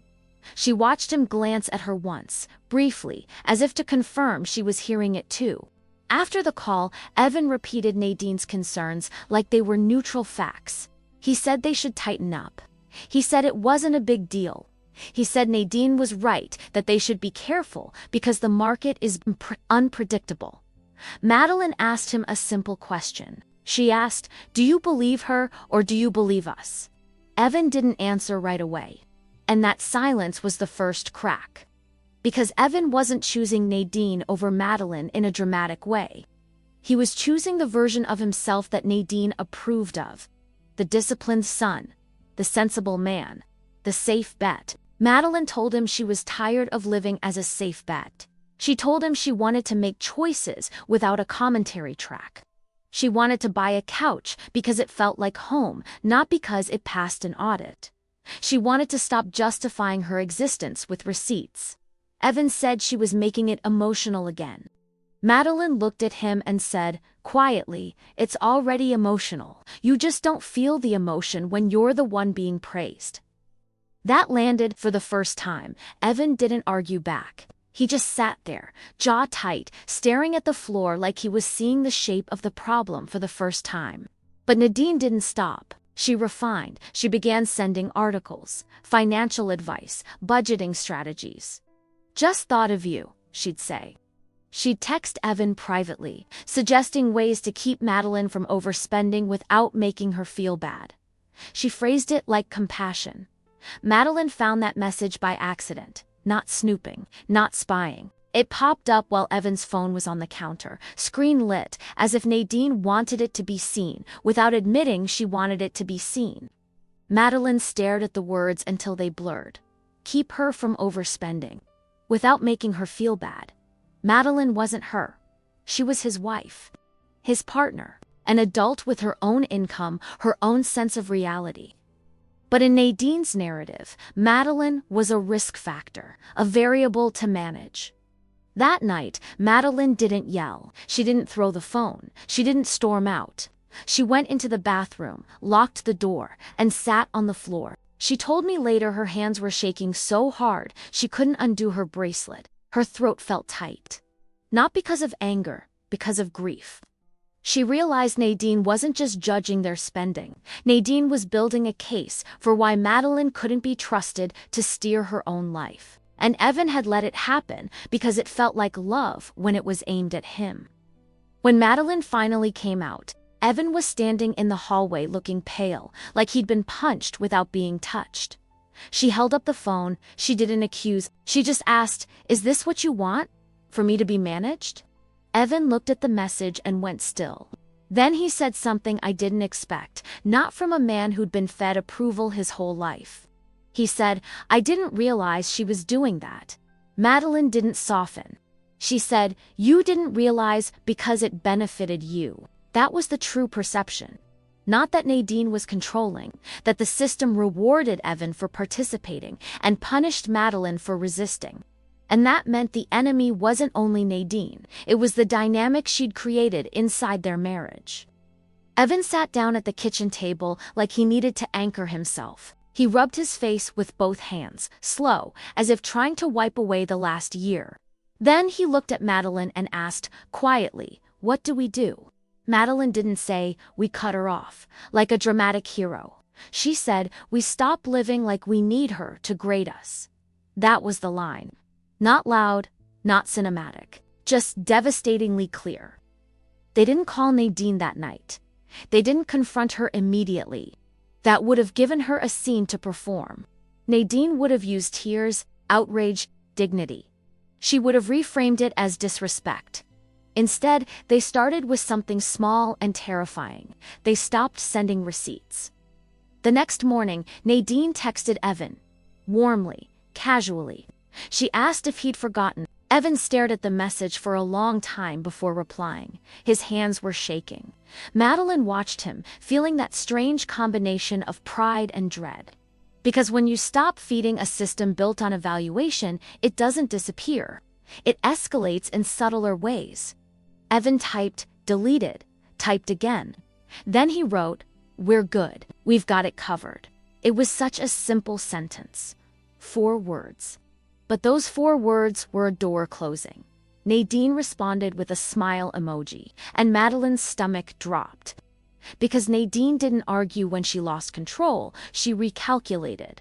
She watched him glance at her once, briefly, as if to confirm she was hearing it too. After the call, Evan repeated Nadine's concerns like they were neutral facts. He said they should tighten up. He said it wasn't a big deal. He said Nadine was right that they should be careful because the market is unpredictable. Madeline asked him a simple question. She asked, "Do you believe her or do you believe us?" Evan didn't answer right away. And that silence was the first crack. Because Evan wasn't choosing Nadine over Madeline in a dramatic way. He was choosing the version of himself that Nadine approved of. The disciplined son. The sensible man. The safe bet. Madeline told him she was tired of living as a safe bet. She told him she wanted to make choices without a commentary track. She wanted to buy a couch because it felt like home, not because it passed an audit. She wanted to stop justifying her existence with receipts. Evan said she was making it emotional again. Madeline looked at him and said, quietly, "It's already emotional. You just don't feel the emotion when you're the one being praised." That landed for the first time. Evan didn't argue back. He just sat there, jaw tight, staring at the floor like he was seeing the shape of the problem for the first time. But Nadine didn't stop. She refined. She began sending articles, financial advice, budgeting strategies. "Just thought of you," she'd say. She'd text Evan privately, suggesting ways to keep Madeline from overspending without making her feel bad. She phrased it like compassion. Madeline found that message by accident, not snooping, not spying. It popped up while Evan's phone was on the counter, screen lit, as if Nadine wanted it to be seen, without admitting she wanted it to be seen. Madeline stared at the words until they blurred. Keep her from overspending. Without making her feel bad. Madeline wasn't her. She was his wife. His partner. An adult with her own income, her own sense of reality. But in Nadine's narrative, Madeline was a risk factor, a variable to manage. That night, Madeline didn't yell. She didn't throw the phone. She didn't storm out. She went into the bathroom, locked the door, and sat on the floor. She told me later her hands were shaking so hard she couldn't undo her bracelet. Her throat felt tight. Not because of anger, because of grief. She realized Nadine wasn't just judging their spending. Nadine was building a case for why Madeline couldn't be trusted to steer her own life. And Evan had let it happen because it felt like love when it was aimed at him. When Madeline finally came out, Evan was standing in the hallway looking pale, like he'd been punched without being touched. She held up the phone. She didn't accuse. She just asked, "Is this what you want? For me to be managed?" Evan looked at the message and went still. Then he said something I didn't expect, not from a man who'd been fed approval his whole life. He said, "I didn't realize she was doing that." Madeline didn't soften. She said, "You didn't realize because it benefited you." That was the true perception. Not that Nadine was controlling, that the system rewarded Evan for participating and punished Madeline for resisting. And that meant the enemy wasn't only Nadine, it was the dynamic she'd created inside their marriage. Evan sat down at the kitchen table like he needed to anchor himself. He rubbed his face with both hands, slow, as if trying to wipe away the last year. Then he looked at Madeline and asked, quietly, "What do we do?" Madeline didn't say, "We cut her off," like a dramatic hero. She said, "We stop living like we need her to grade us." That was the line. Not loud, not cinematic, just devastatingly clear. They didn't call Nadine that night. They didn't confront her immediately. That would have given her a scene to perform. Nadine would have used tears, outrage, dignity. She would have reframed it as disrespect. Instead, they started with something small and terrifying. They stopped sending receipts. The next morning, Nadine texted Evan. Warmly, casually. She asked if he'd forgotten. Evan stared at the message for a long time before replying. His hands were shaking. Madeline watched him, feeling that strange combination of pride and dread. Because when you stop feeding a system built on evaluation, it doesn't disappear. It escalates in subtler ways. Evan typed, deleted, typed again. Then he wrote, "We're good. We've got it covered." It was such a simple sentence. 4 words. But those 4 words were a door closing. Nadine responded with a smile emoji, and Madeline's stomach dropped. Because Nadine didn't argue when she lost control, she recalculated.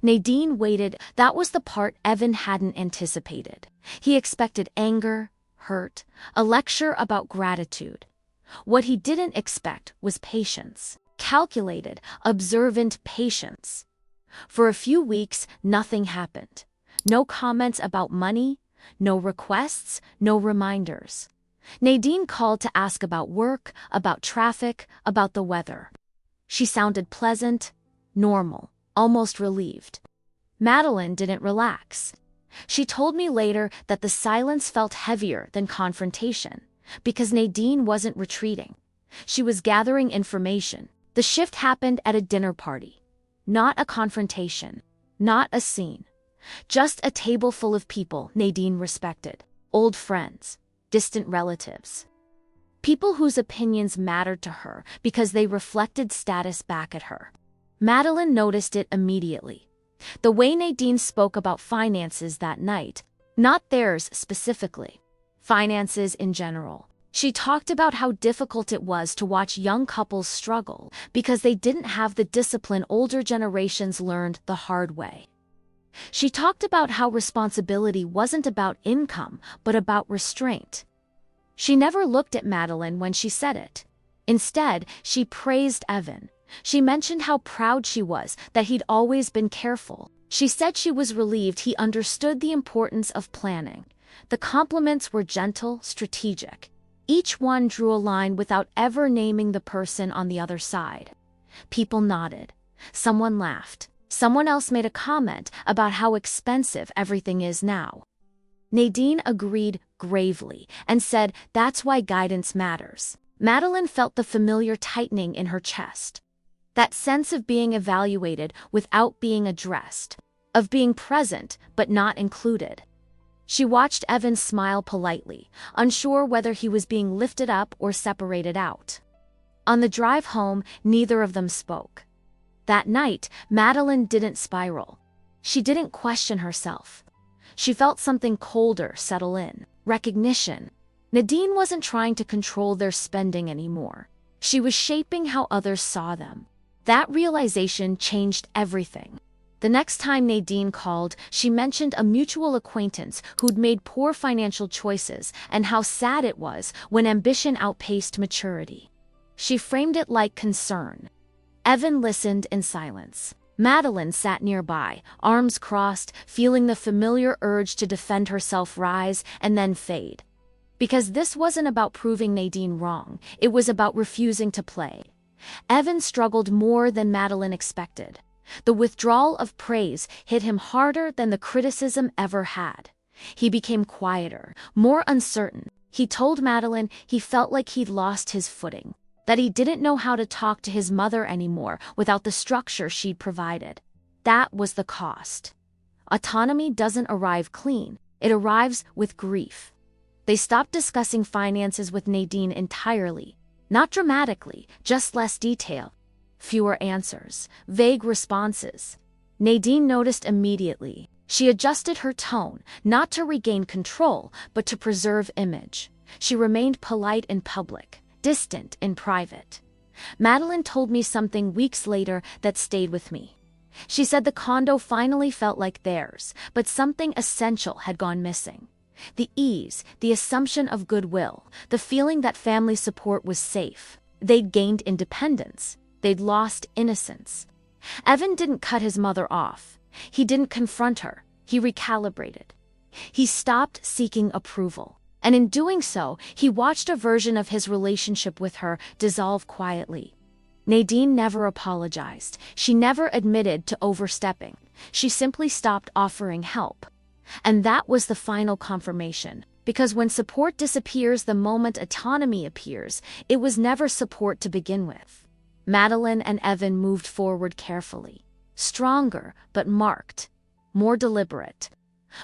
Nadine waited. That was the part Evan hadn't anticipated. He expected anger, hurt, a lecture about gratitude. What he didn't expect was patience. Calculated, observant patience. For a few weeks, nothing happened. No comments about money, no requests, no reminders. Nadine called to ask about work, about traffic, about the weather. She sounded pleasant, normal, almost relieved. Madeline didn't relax. She told me later that the silence felt heavier than confrontation, because Nadine wasn't retreating. She was gathering information. The shift happened at a dinner party. Not a confrontation. Not a scene. Just a table full of people Nadine respected. Old friends. Distant relatives. People whose opinions mattered to her because they reflected status back at her. Madeline noticed it immediately. The way Nadine spoke about finances that night, not theirs specifically. Finances in general. She talked about how difficult it was to watch young couples struggle because they didn't have the discipline older generations learned the hard way. She talked about how responsibility wasn't about income, but about restraint. She never looked at Madeline when she said it. Instead, she praised Evan. She mentioned how proud she was that he'd always been careful. She said she was relieved he understood the importance of planning. The compliments were gentle, strategic. Each one drew a line without ever naming the person on the other side. People nodded. Someone laughed. Someone else made a comment about how expensive everything is now. Nadine agreed gravely and said that's why guidance matters. Madeline felt the familiar tightening in her chest. That sense of being evaluated without being addressed. Of being present but not included. She watched Evan smile politely, unsure whether he was being lifted up or separated out. On the drive home, neither of them spoke. That night, Madeline didn't spiral. She didn't question herself. She felt something colder settle in. Recognition. Nadine wasn't trying to control their spending anymore. She was shaping how others saw them. That realization changed everything. The next time Nadine called, she mentioned a mutual acquaintance who'd made poor financial choices and how sad it was when ambition outpaced maturity. She framed it like concern. Evan listened in silence. Madeline sat nearby, arms crossed, feeling the familiar urge to defend herself rise and then fade. Because this wasn't about proving Nadine wrong, it was about refusing to play. Evan struggled more than Madeline expected. The withdrawal of praise hit him harder than the criticism ever had. He became quieter, more uncertain. He told Madeline he felt like he'd lost his footing, that he didn't know how to talk to his mother anymore without the structure she'd provided. That was the cost. Autonomy doesn't arrive clean, it arrives with grief. They stopped discussing finances with Nadine entirely. Not dramatically, just less detail. Fewer answers, vague responses. Nadine noticed immediately. She adjusted her tone, not to regain control, but to preserve image. She remained polite in public, distant in private. Madeline told me something weeks later that stayed with me. She said the condo finally felt like theirs, but something essential had gone missing. The ease, the assumption of goodwill, the feeling that family support was safe. They'd gained independence. They'd lost innocence. Evan didn't cut his mother off. He didn't confront her. He recalibrated. He stopped seeking approval. And in doing so, he watched a version of his relationship with her dissolve quietly. Nadine never apologized. She never admitted to overstepping. She simply stopped offering help. And that was the final confirmation. Because when support disappears the moment autonomy appears, it was never support to begin with. Madeline and Evan moved forward carefully. Stronger, but marked. More deliberate.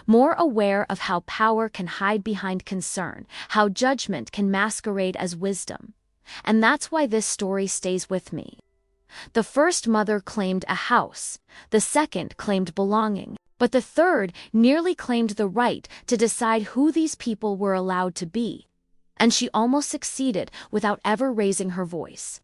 More aware of how power can hide behind concern, how judgment can masquerade as wisdom. And that's why this story stays with me. The first mother claimed a house. The second claimed belonging. But the third nearly claimed the right to decide who these people were allowed to be. And she almost succeeded without ever raising her voice.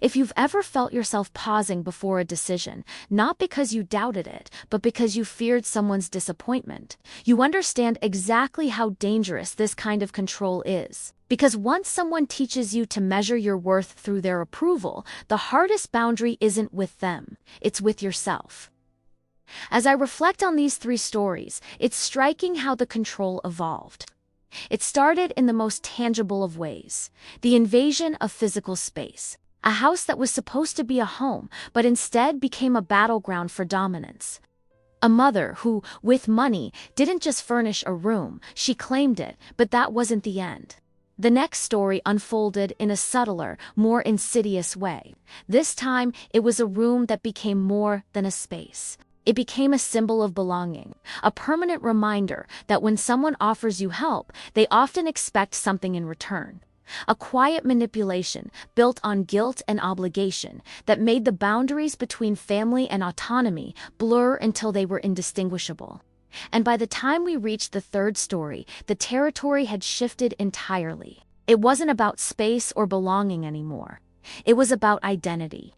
If you've ever felt yourself pausing before a decision, not because you doubted it, but because you feared someone's disappointment, you understand exactly how dangerous this kind of control is. Because once someone teaches you to measure your worth through their approval, the hardest boundary isn't with them, it's with yourself. As I reflect on these three stories, it's striking how the control evolved. It started in the most tangible of ways, the invasion of physical space. A house that was supposed to be a home, but instead became a battleground for dominance. A mother who, with money, didn't just furnish a room, she claimed it, but that wasn't the end. The next story unfolded in a subtler, more insidious way. This time, it was a room that became more than a space. It became a symbol of belonging, a permanent reminder that when someone offers you help, they often expect something in return. A quiet manipulation built on guilt and obligation that made the boundaries between family and autonomy blur until they were indistinguishable. And by the time we reached the third story, the territory had shifted entirely. It wasn't about space or belonging anymore. It was about identity.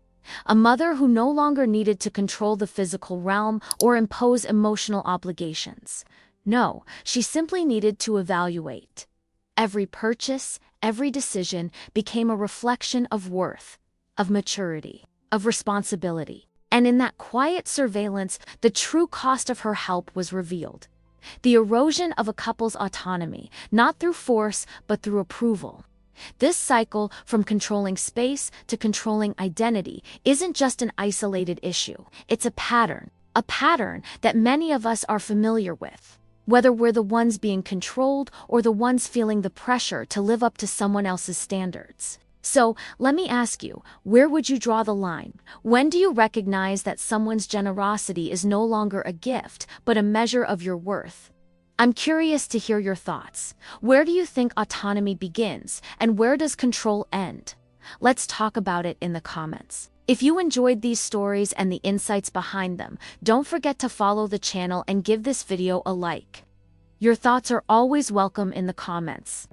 A mother who no longer needed to control the physical realm or impose emotional obligations. No, she simply needed to evaluate. Every purchase, every decision became a reflection of worth, of maturity, of responsibility. And in that quiet surveillance, the true cost of her help was revealed. The erosion of a couple's autonomy, not through force, but through approval. This cycle, from controlling space to controlling identity, isn't just an isolated issue. It's a pattern that many of us are familiar with. Whether we're the ones being controlled or the ones feeling the pressure to live up to someone else's standards. So, let me ask you, where would you draw the line? When do you recognize that someone's generosity is no longer a gift, but a measure of your worth? I'm curious to hear your thoughts. Where do you think autonomy begins, and where does control end? Let's talk about it in the comments. If you enjoyed these stories and the insights behind them, don't forget to follow the channel and give this video a like. Your thoughts are always welcome in the comments.